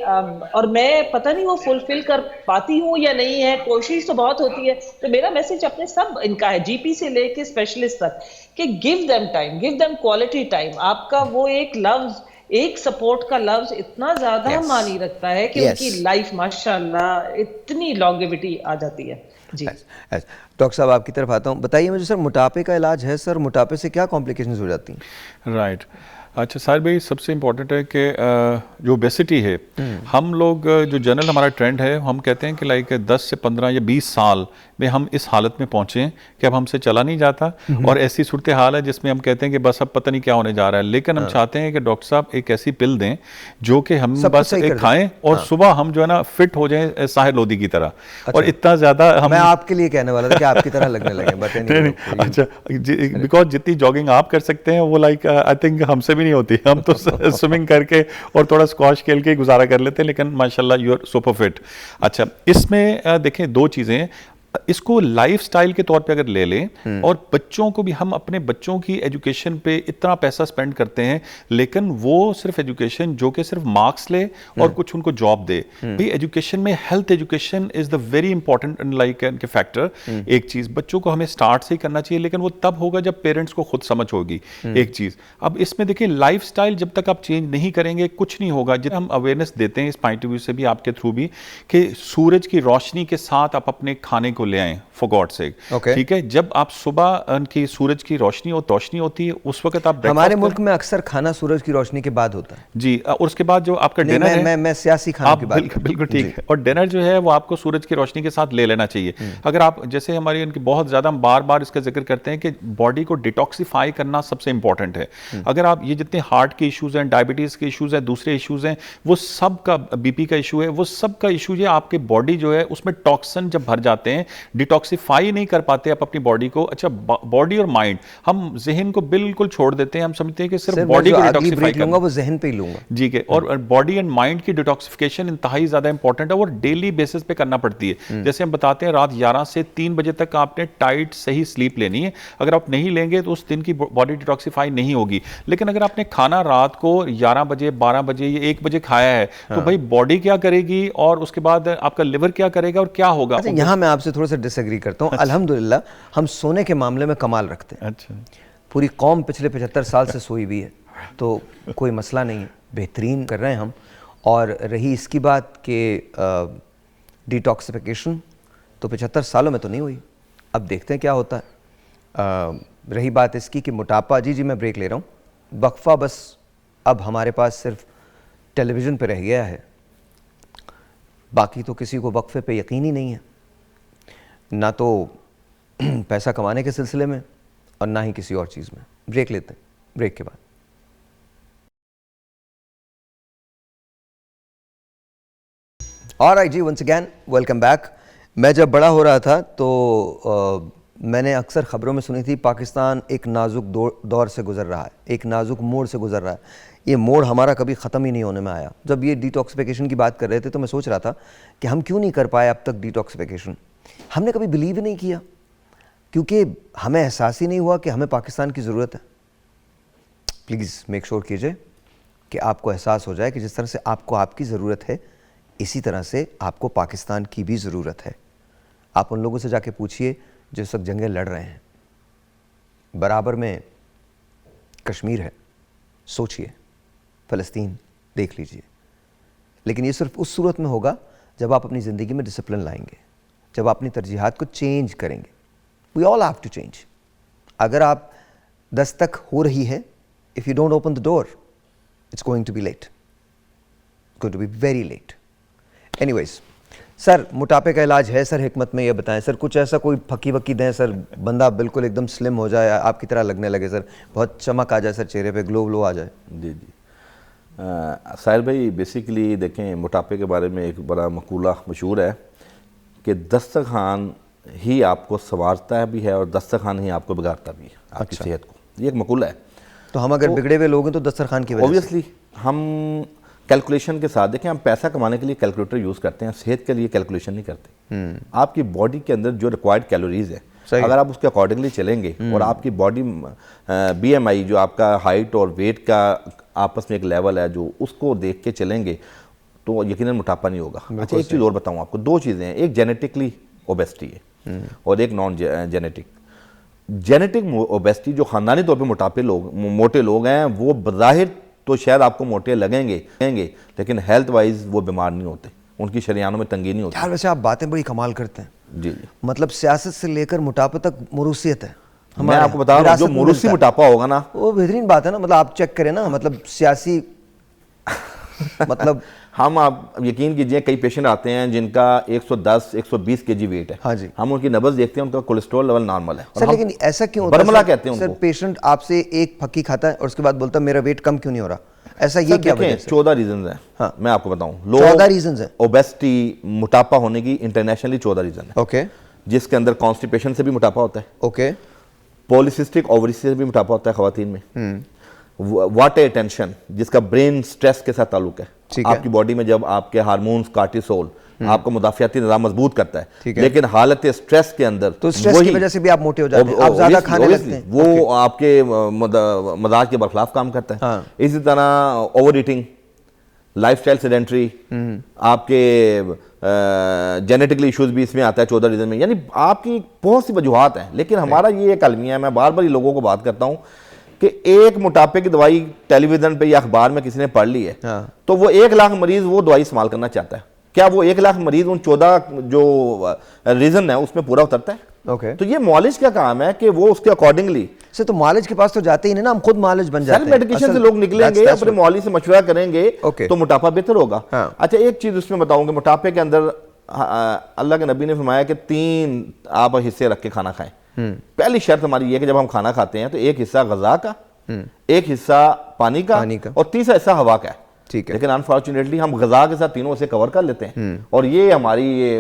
और मैं पता नहीं वो फुलफिल कर पाती हूँ या नहीं है। कोशिश तो बहुत होती है। तो मेरा मैसेज अपने सब इनका है, जीपी से लेके स्पेशलिस्ट तक, कि give them time, give them quality time. आपका वो एक लफ्ज, एक सपोर्ट का लफ्ज इतना ज्यादा मानी रखता है कि उनकी लाइफ माशाल्लाह इतनी लॉन्गेविटी आ जाती है। जी डॉक्टर साहब आपकी तरफ आता हूँ, बताइए मुझे सर, मोटापे का इलाज है सर, मोटापे से क्या कॉम्प्लिकेशंस हो जाती हैं? राइट अच्छा साहिर भाई, सबसे इम्पॉर्टेंट है कि जो ओबेसिटी है, हम लोग जो जनरल हमारा ट्रेंड है, हम कहते हैं कि लाइक 10 से 15 या 20 साल में हम इस हालत में पहुँचे कि अब हमसे चला नहीं जाता, और ऐसी सूरत हाल है जिसमें हम कहते हैं कि बस अब पता नहीं क्या होने जा रहा है। लेकिन हम चाहते हैं कि डॉक्टर साहब एक ऐसी पिल दें जो कि हम बस एक खाएं और सुबह हम जो है ना फिट हो जाएं साहिर लोधी की तरह। और इतना ज़्यादा हम, मैं आपके लिए कहने वाला था कि आपकी तरह लगने लगे। अच्छा, बिकॉज जितनी जॉगिंग आप कर सकते हैं वो लाइक आई थिंक हमसे भी नहीं होती। हम तो स्विमिंग करके और थोड़ा स्क्वाश खेल के गुजारा कर लेते हैं, लेकिन माशाल्लाह यू आर सुपर फिट। अच्छा, इसमें देखें दो चीज़ें, इसको लाइफस्टाइल के तौर पे अगर ले लें, और बच्चों को भी, हम अपने बच्चों की एजुकेशन पे इतना पैसा स्पेंड करते हैं, लेकिन वो सिर्फ एजुकेशन जो कि सिर्फ मार्क्स ले और कुछ उनको जॉब दे। भाई एजुकेशन में health education is the very important like के फैक्टर। एक चीज बच्चों को हमें स्टार्ट से ही करना चाहिए, लेकिन वो तब होगा जब पेरेंट्स को खुद समझ होगी। एक चीज, अब इसमें देखिए लाइफस्टाइल जब तक आप चेंज नहीं करेंगे कुछ नहीं होगा। जितना हम अवेयरनेस देते हैं इस पॉइंट ऑफ व्यू से भी, आपके थ्रू भी, कि सूरज की रोशनी के साथ आप अपने खाने को ले आए, फॉर गॉड सेक, ठीक है। जब आप सुबह उनकी सूरज की रोशनी होती है, उस वक्त आप, हमारे मुल्क में अक्सर खाना सूरज की रोशनी के बाद होता है जी, और उसके बाद जो आपका डिनर है, मैं सियासी खाने की बात, बिल्कुल ठीक है, और डिनर जो है वो आपको सूरज की रोशनी के साथ ले लेना चाहिए। अगर आप, जैसे हमारी इनकी बहुत ज्यादा, हम बार बार इसका जिक्र करते हैं कि बॉडी को डिटॉक्सिफाई करना सबसे इंपॉर्टेंट है। अगर आप ये जितने हार्ट के इश्यूज हैं, डायबिटीज के इश्यूज हैं, दूसरे इश्यूज हैं, वो सब का, बीपी का इशू है, वो सब का इशू है आपके बॉडी जो है उसमें टॉक्सिन जब भर जाते हैं, डिटॉक्सिफाई नहीं कर पाते आप अपनी बॉडी को। अच्छा, बॉडी और माइंड, हम जहन को बिल्कुल छोड़ देते हैं, हम समझते हैं कि सिर्फ बॉडी को डिटॉक्सिफाई करना, वो जहन पे ही लूंगा जी के, और बॉडी एंड माइंड की डिटॉक्सिफिकेशन इंतहाई ज्यादा इंपॉर्टेंट है और डेली बेसिस पे करना पड़ती है। जैसे हम बताते हैं रात 11 से 3 बजे तक आपने टाइट सही स्लीप लेनी है। अगर आप नहीं लेंगे तो उस दिन की बॉडी डिटॉक्सिफाई नहीं होगी। लेकिन अगर आपने खाना रात को 11 बजे, 12 बजे या 1 बजे खाया है, तो भाई बॉडी क्या करेगी और उसके बाद आपका लिवर क्या करेगा और क्या होगा। अच्छा, यहाँ मैं आपसे थोड़ा सा डिसएग्री करता हूँ। अल्हम्दुलिल्लाह हम सोने के मामले में कमाल रखते हैं। अच्छा, पूरी कौम पिछले 75 साल से सोई भी है, तो कोई मसला नहीं है, बेहतरीन कर रहे हैं हम। और रही इसकी बात कि डिटॉक्सिफिकेशन, तो 75 सालों में तो नहीं हुई, अब देखते हैं क्या होता है। रही बात इसकी कि मोटापा, जी मैं ब्रेक ले रहा हूँ, वक्फा बस अब हमारे पास सिर्फ टेलीविज़न पे रह गया है, बाकी तो किसी को वक्फे पे यकीन ही नहीं है, ना तो पैसा कमाने के सिलसिले में और ना ही किसी और चीज़ में। ब्रेक लेते हैं, ब्रेक के बाद। ऑलराइट जी, वंस अगेन वेलकम बैक। मैं जब बड़ा हो रहा था तो मैंने अक्सर ख़बरों में सुनी थी पाकिस्तान एक नाजुक दौर से गुज़र रहा है, एक नाजुक मोड़ से गुज़र रहा है। ये मोड़ हमारा कभी ख़त्म ही नहीं होने में आया। जब ये डिटॉक्सिफिकेशन की बात कर रहे थे तो मैं सोच रहा था कि हम क्यों नहीं कर पाए अब तक डिटॉक्सिफिकेशन। हमने कभी बिलीव ही नहीं किया, क्योंकि हमें एहसास ही नहीं हुआ कि हमें पाकिस्तान की ज़रूरत है। प्लीज़ मेक श्योर कीजिए कि आपको एहसास हो जाए कि जिस तरह से आपको आपकी ज़रूरत है, इसी तरह से आपको पाकिस्तान की भी ज़रूरत है। आप उन लोगों से जाके पूछिए जो इस वक्त जंगें लड़ रहे हैं, बराबर में कश्मीर है, सोचिए, फ़लस्तीन देख लीजिए। लेकिन ये सिर्फ उस सूरत में होगा जब आप अपनी ज़िंदगी में डिसिप्लिन लाएंगे, जब आप अपनी तरजीहात को चेंज करेंगे। We all have to change. अगर आप दस्तक हो रही है, if you don't open the door, it's going to be late, going to be very late. Anyways sir, मोटापे का इलाज है सर हिकमत में, ये बताएं सर, कुछ ऐसा कोई फकी वकी दें सर, बंदा बिल्कुल एकदम स्लिम हो जाए, आपकी तरह लगने लगे सर, बहुत चमक आ जाए सर चेहरे पे, ग्लो आ जाए। जी जी साहिर भाई, बेसिकली देखें, मोटापे के बारे में एक बड़ा मकूला मशहूर है कि दस्तरखान ही आपको संवारता भी है और दस्तरखान ही आपको बिगाड़ता भी है, आपकी सेहत को। ये एक मकूला है। तो हम अगर बिगड़े हुए लोग हैं तो दस्तरखान की वजह से, ऑब्वियसली हम कैलकुलेशन के साथ, देखें, हम पैसा कमाने के लिए कैलकुलेटर यूज़ करते हैं, सेहत के लिए कैलकुलेशन नहीं करते। आपकी बॉडी के अंदर जो रिक्वायर्ड कैलोरीज है, अगर आप उसके अकॉर्डिंगली चलेंगे और आपकी बॉडी BMI जो आपका हाइट और वेट का आपस में एक लेवल है जो उसको देख के चलेंगे तो यकीनन मोटापा नहीं होगा। अच्छा, एक चीज़ और बताऊँ आपको, 2 चीज़ें हैं, एक जेनेटिकली ओबेसिटी है और एक नॉन जेनेटिक। जेनेटिक ओबेसिटी जो ख़ानदानी तौर पे मोटे लोग हैं वो बज़ाहिर तो शायद आपको मोटे लगेंगे लेकिन हेल्थ वाइज वो बीमार नहीं होते, उनकी शरीयानों में तंगी नहीं होती। यार वैसे आप बातें बड़ी कमाल करते हैं जी। मतलब सियासत से लेकर मोटापा तक मुरूसियत है। मैं आपको बता रहा हूँ जो मुरूसी मोटापा होगा ना वो बेहतरीन बात है ना, मतलब आप चेक करें ना, मतलब सियासी मतलब हम आप यकीन कीजिए कई पेशेंट आते हैं जिनका 110-120 kg वेट है। हाँ जी। हम उनकी नब्ज देखते हैं, उनका कोलेस्ट्रॉल लेवल नॉर्मल है। सर लेकिन ऐसा क्यों होता है? बरमला कहते हैं उनको। सर पेशेंट आपसे एक फक्की खाता है और उसके बाद बोलता है मेरा वेट कम क्यों नहीं हो रहा, ऐसा ये क्या वजह है? 14 रीजन है। हाँ। मैं आपको बताऊं, 14 रीजन है ओबेसिटी मोटापा होने की इंटरनेशनली 14 रीजन है। ओके। जिसके अंदर कॉन्स्टिपेशन से भी मोटापा होता है। ओके। पॉलिसिस्टिक ओवरी से भी मोटापा होता है खवातीन में। वाटर टेंशन जिसका ब्रेन स्ट्रेस के साथ ताल्लुक है। आपकी बॉडी में जब आपके हार्मोन्स कार्टिसोल आपका मुदाफियाती निज़ाम मजबूत करता है, लेकिन हालत स्ट्रेस के अंदर तो स्ट्रेस की वजह से भी आप मोटे हो जाते हैं, आप ज्यादा खाने लगते हैं, वो आपके मजाज के बरखिलाफ काम करता है। हाँ। इसी तरह ओवर ईटिंग, लाइफस्टाइल सेडेंटरी, आपके जेनेटिकली इश्यूज भी इसमें आता है 14 रीजन में। यानी आपकी बहुत सी वजूहात हैं, लेकिन हमारा ये एक अलमिया है, मैं बार बार लोगों को बात करता हूँ कि एक मोटापे की दवाई टेलीविजन पे या अखबार में किसी ने पढ़ ली है। हाँ। तो वो 1 लाख मरीज वो दवाई इस्तेमाल करना चाहता है, क्या वो 1 लाख मरीज उन 14 जो रीजन है उसमें पूरा उतरता है? ओके। तो ये मॉलिज का काम है कि वो उसके अकॉर्डिंगली से तो मॉलिज के पास तो जाते ही नहीं ना, हम खुद मॉलिज बन जाते हैं। मेडिकेशन से लोग निकलेंगे, अपने मौली से मशवरा करेंगे तो मोटापा बेहतर होगा। हाँ। अच्छा, एक चीज उसमें बताऊंगा, मोटापे के अंदर अल्लाह के नबी ने फरमाया कि 3 आप हिस्से रख के खाना खाएं। पहली शर्त हमारी ये कि जब हम खाना खाते हैं तो एक हिस्सा गज़ा का, एक हिस्सा पानी का और तीसरा हिस्सा हवा का है। ठीक है। लेकिन अनफॉर्चुनेटली हम गज़ा के साथ तीनों से कवर कर लेते हैं और ये हमारी ये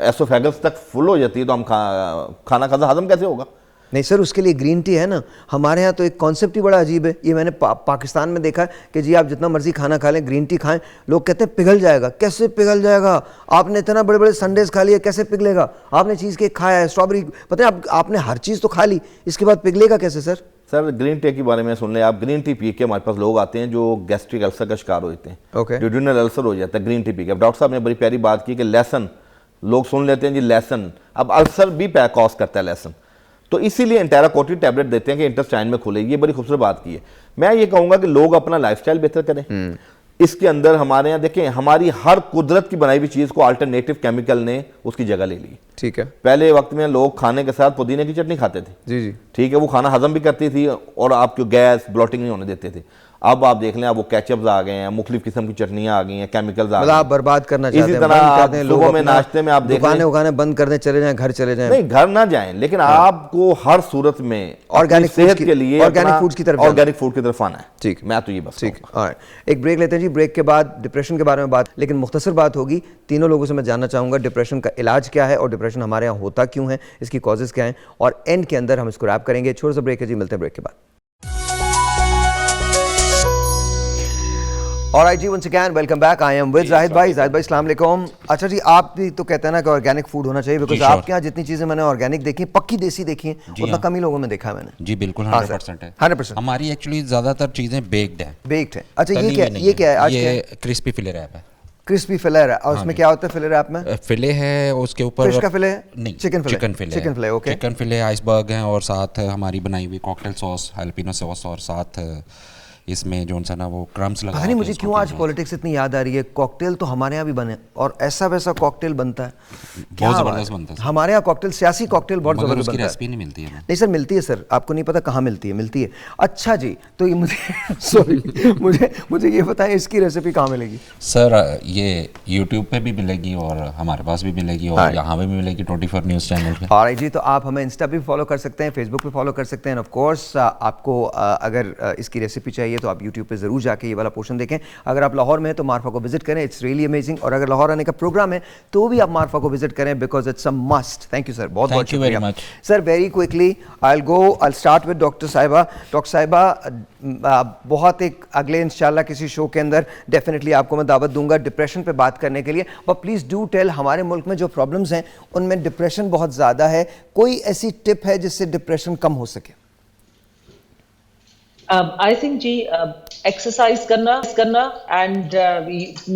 एसोफेगस तक फुल हो जाती है, तो हम खाना खाना हजम कैसे होगा? नहीं सर, उसके लिए ग्रीन टी है ना। हमारे यहाँ तो एक कॉन्सेप्ट ही बड़ा अजीब है, ये मैंने पाकिस्तान में देखा है कि जी आप जितना मर्जी खाना खा लें, ग्रीन टी खाएं, लोग कहते हैं पिघल जाएगा। कैसे पिघल जाएगा? आपने इतना बड़े बड़े संडेज खा लिए, कैसे पिघलेगा? आपने चीज़ केक खाया है, स्ट्रॉबेरी, पता है आपने हर चीज़ तो खा ली, इसके बाद पिघलेगा कैसे सर? सर ग्रीन टी के बारे में सुन लें आप। ग्रीन टी पी के हमारे पास लोग आते हैं जो गैस्ट्रिक अल्सर का शिकार हो जाते हैं। ओके। ड्यूडेनल अल्सर हो जाता है ग्रीन टी पी के। अब डॉक्टर साहब ने बड़ी प्यारी बात की कि लहसन, लोग सुन लेते हैं जी लहसन, अब अल्सर भी कॉज करता है लहसन, तो इसीलिए एंटेराकोटिड टैबलेट देते हैं कि इंटेस्टाइन में खुले। ये बड़ी खूबसूरत बात की है। मैं ये कहूँगा कि लोग अपना लाइफस्टाइल बेहतर करें। इसके अंदर हमारे यहाँ देखें, हमारी हर कुदरत की बनाई हुई चीज़ को अल्टरनेटिव केमिकल ने उसकी जगह ले ली। ठीक है। पहले वक्त में लोग खाने के साथ पुदीने की चटनी खाते थे। जी जी। ठीक है, वो खाना हजम भी करती थी और आपको गैस ब्लॉटिंग नहीं होने देते थे। अब आप देख लें, अब वो केचप्स आ गए हैं, मुख्तलिफ किस्म की चटनियाँ आ गई हैं, केमिकल्स आ गए हैं। आप बर्बाद करना चाहते हैं। इसी तरह सुबह में नाश्ते में आप दुकानें उगाने बंद कर दें, चले जाएं, घर चले जाएं। नहीं, घर ना जाएं, लेकिन आपको हर सूरत में ऑर्गेनिक सेहत के लिए ऑर्गेनिक फूड की तरफ आना है। ठीक, मैं तो ये बस ठीक है। एक ब्रेक लेते हैं जी। ब्रेक के बाद डिप्रेशन के बारे में बात, लेकिन मुख्तसर बात होगी। तीनों लोगों से मैं जानना चाहूँगा डिप्रेशन का इलाज क्या है और डिप्रेशन हमारे यहाँ होता क्यों है, इसकी कॉजेज़ क्या हैं, और एंड के अंदर हम इसको रैप करेंगे। छोटा सा ब्रेक है जी, मिलते हैं ब्रेक के बाद। ऑलराइट जी, once again welcome back. I am with Zahid भाई। जाहिद भाई अस्सलाम वालेकुम। अच्छा जी, आप भी तो कहते हैं ना कि ऑर्गेनिक फूड होना चाहिए, बिकॉज आपके यहाँ जितनी चीज़ें मैंने ऑर्गेनिक देखी, पक्की देसी देखी हैं, उतना कम ही लोगों में देखा मैंने। जी बिल्कुल 100% है। 100%। हमारी एक्चुअली ज़्यादातर चीज़ें बेक्ड हैं। बेक्ड है। अच्छा, ये क्या है आज? ये क्रिस्पी फिले रैप है। क्रिस्पी फिले है, और उसमें क्या होता है फिले रैप में? फिले है, उसके ऊपर फिश का फिले है? नहीं, चिकन फिले। चिकन फिले, ओके। चिकन फिले, आइसबर्ग हैं, और साथ हमारी बनाई हुई कॉकटेल सॉस, हैलपिनो सॉस, और साथ इसमें जो सा ना वो क्रम्स लगा। पता नहीं मुझे क्यों आज पॉलिटिक्स इतनी याद आ रही है। कॉकटेल तो हमारे यहाँ भी बने और ऐसा वैसा कॉकटेल बनता है, बहुत ज़बरदस्त बनता है हमारे यहाँ कॉकटेल, सियासी कॉकटेल बहुत ज़बरदस्त बनता है। रेसिपी नहीं मिलती है ना? नहीं सर, मिलती है सर, आपको नहीं पता कहाँ मिलती है, मिलती है। अच्छा जी, तो ये मुझे सॉरी मुझे ये बताएं इसकी रेसिपी कहाँ मिलेगी? सर ये यूट्यूब पे भी मिलेगी और हमारे पास भी मिलेगी और यहाँ पे भी मिलेगी 24 न्यूज़ चैनल पे। ऑलराइट जी, तो आप हमें इंस्टा पे फॉलो कर सकते हैं, फेसबुक पे फॉलो कर सकते हैं। ऑफ कोर्स आपको अगर इसकी रेसिपी चाहिए है तो आप यूट्यूब पे ज़रूर जाके ये वाला पोर्शन देखें। अगर आप लाहौर में हैं तो मारफा को विजिट करें, इट्स रियली अमेजिंग। और अगर लाहौर आने का प्रोग्राम है तो भी आप मारफा को विजिट करें, because it's a must. Thank you sir, बहुत बहुत शुक्रिया sir. Very quickly I start with doctor साहिबा। डॉक्टर साहिबा, बहुत एक अगले इंशाल्लाह किसी शो के अंदर डेफिनेटली आपको मैं दावत दूंगा डिप्रेशन पे बात करने के लिए, बट प्लीज़ डू टेल, हमारे मुल्क में जो प्रॉब्लम्स हैं उनमें डिप्रेशन बहुत ज़्यादा है, कोई ऐसी टिप है जिससे डिप्रेशन कम हो सके? I think जी exercise करना and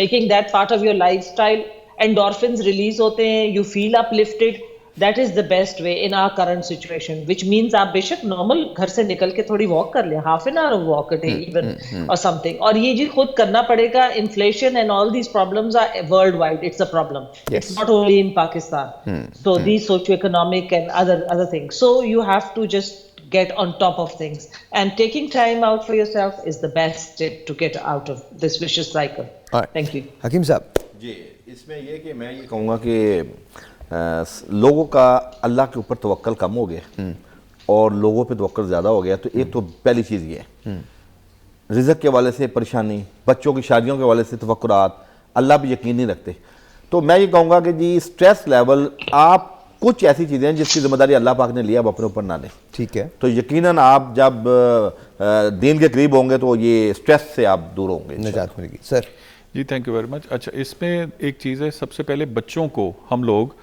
making that part of your lifestyle, endorphins release होते हैं, you feel uplifted, that is the best way in our current situation, which means आप बेशक नॉर्मल घर से निकल के थोड़ी वॉक कर लें, half an hour walk a day even or something, और ये जी खुद करना पड़ेगा। Inflation and all these problems are worldwide, it's a problem. It's not only in Pakistan. So these socioeconomic and other things. So you have to just get on top of things, and taking time out for yourself is the best tip to get out of this vicious cycle. Thank you. हकीम साहब जी, इसमें ये कि मैं ये कहूँगा कि लोगों का अल्लाह के ऊपर तवक्कल कम हो गया और लोगों पे तवक्कल ज़्यादा हो गया। तो एक तो पहली चीज़ ये है, रिज़्क़ के हवाले से परेशानी, बच्चों की शादियों के हवाले से तफक्कुरात, अल्लाह पे यकीन नहीं रखते। तो मैं ये कहूँगा कि जी स्ट्रेस लेवल, आप कुछ ऐसी चीज़ें हैं जिसकी जिम्मेदारी अल्लाह पाक ने लिया, आप अपने ऊपर ना लें। ठीक है। तो यकीनन आप जब दीन के करीब होंगे तो ये स्ट्रेस से आप दूर होंगे, निजात मिलेगी। Sir ji thank you very much. अच्छा, इसमें एक चीज़ है, सबसे पहले बच्चों को हम लोग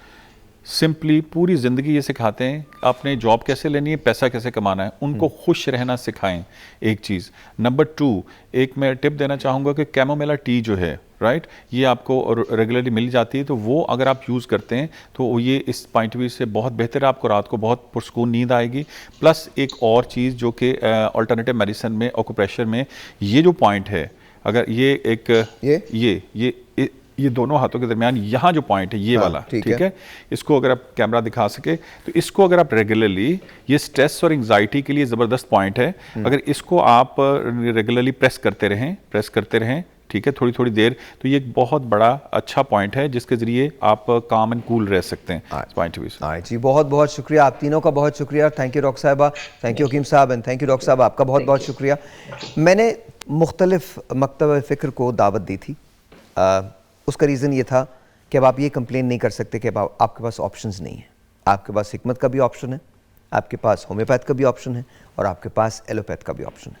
सिंपली पूरी ज़िंदगी ये सिखाते हैं आपने जॉब कैसे लेनी है, पैसा कैसे कमाना है, उनको खुश रहना सिखाएं, एक चीज़। नंबर 2, एक मैं टिप देना चाहूँगा कि कैमोमिला टी जो है, राइट, ये आपको रेगुलरली मिल जाती है, तो वो अगर आप यूज़ करते हैं तो ये इस पॉइंट ऑफ व्यू से बहुत बेहतर है, आपको रात को बहुत पुरसकून नींद आएगी। प्लस एक और चीज़ जो कि अल्टरनेटिव मेडिसिन में, एक्यूप्रेशर में ये जो पॉइंट है, अगर ये एक ये दोनों हाथों के दरमियान यहाँ जो पॉइंट है, ये वाला, ठीक है, इसको अगर आप कैमरा दिखा सके तो इसको अगर आप रेगुलरली, ये स्ट्रेस और एंजाइटी के लिए ज़बरदस्त पॉइंट है, अगर इसको आप रेगुलरली प्रेस करते रहें, ठीक है, थोड़ी थोड़ी देर, तो ये एक बहुत बड़ा अच्छा पॉइंट है जिसके ज़रिए आप काम एंड कूल रह सकते हैं इस पॉइंट ऑफ व्यू से। जी, बहुत बहुत शुक्रिया, आप तीनों का बहुत शुक्रिया। थैंक यू डॉक्टर साहिबा, थैंक यू हकीम साहब, एंड थैंक यू डॉक्टर साहब, आपका बहुत बहुत शुक्रिया। मैंने मुख्तलिफ मकतब फ़िक्र को दावत दी थी, उसका रीज़न ये था कि अब आप ये कंप्लेन नहीं कर सकते कि अब आपके पास ऑप्शंस नहीं है। आपके पास हिकमत का भी ऑप्शन है, आपके पास होम्योपैथ का भी ऑप्शन है, और आपके पास एलोपैथ का भी ऑप्शन है।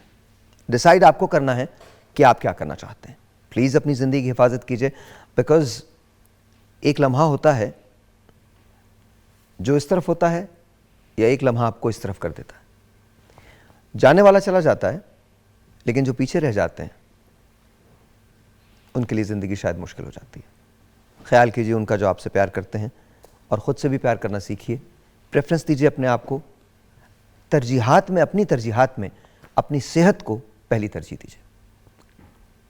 डिसाइड आपको करना है कि आप क्या करना चाहते हैं। प्लीज़ अपनी ज़िंदगी की हिफाजत कीजिए, बिकॉज़ एक लम्हा होता है जो इस तरफ होता है, या एक लम्हा आपको इस तरफ कर देता है। जाने वाला चला जाता है, लेकिन जो पीछे रह जाते हैं उनके लिए ज़िंदगी शायद मुश्किल हो जाती है। ख्याल कीजिए उनका जो आपसे प्यार करते हैं, और ख़ुद से भी प्यार करना सीखिए। प्रेफरेंस दीजिए अपने आप को, तरजीहात में, अपनी तरजीहात में अपनी सेहत को पहली तरजीह दीजिए।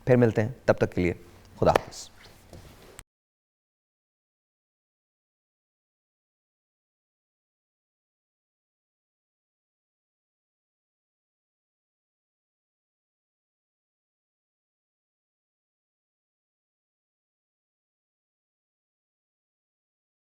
फिर मिलते हैं, तब तक के लिए खुदा हाफ़िज़।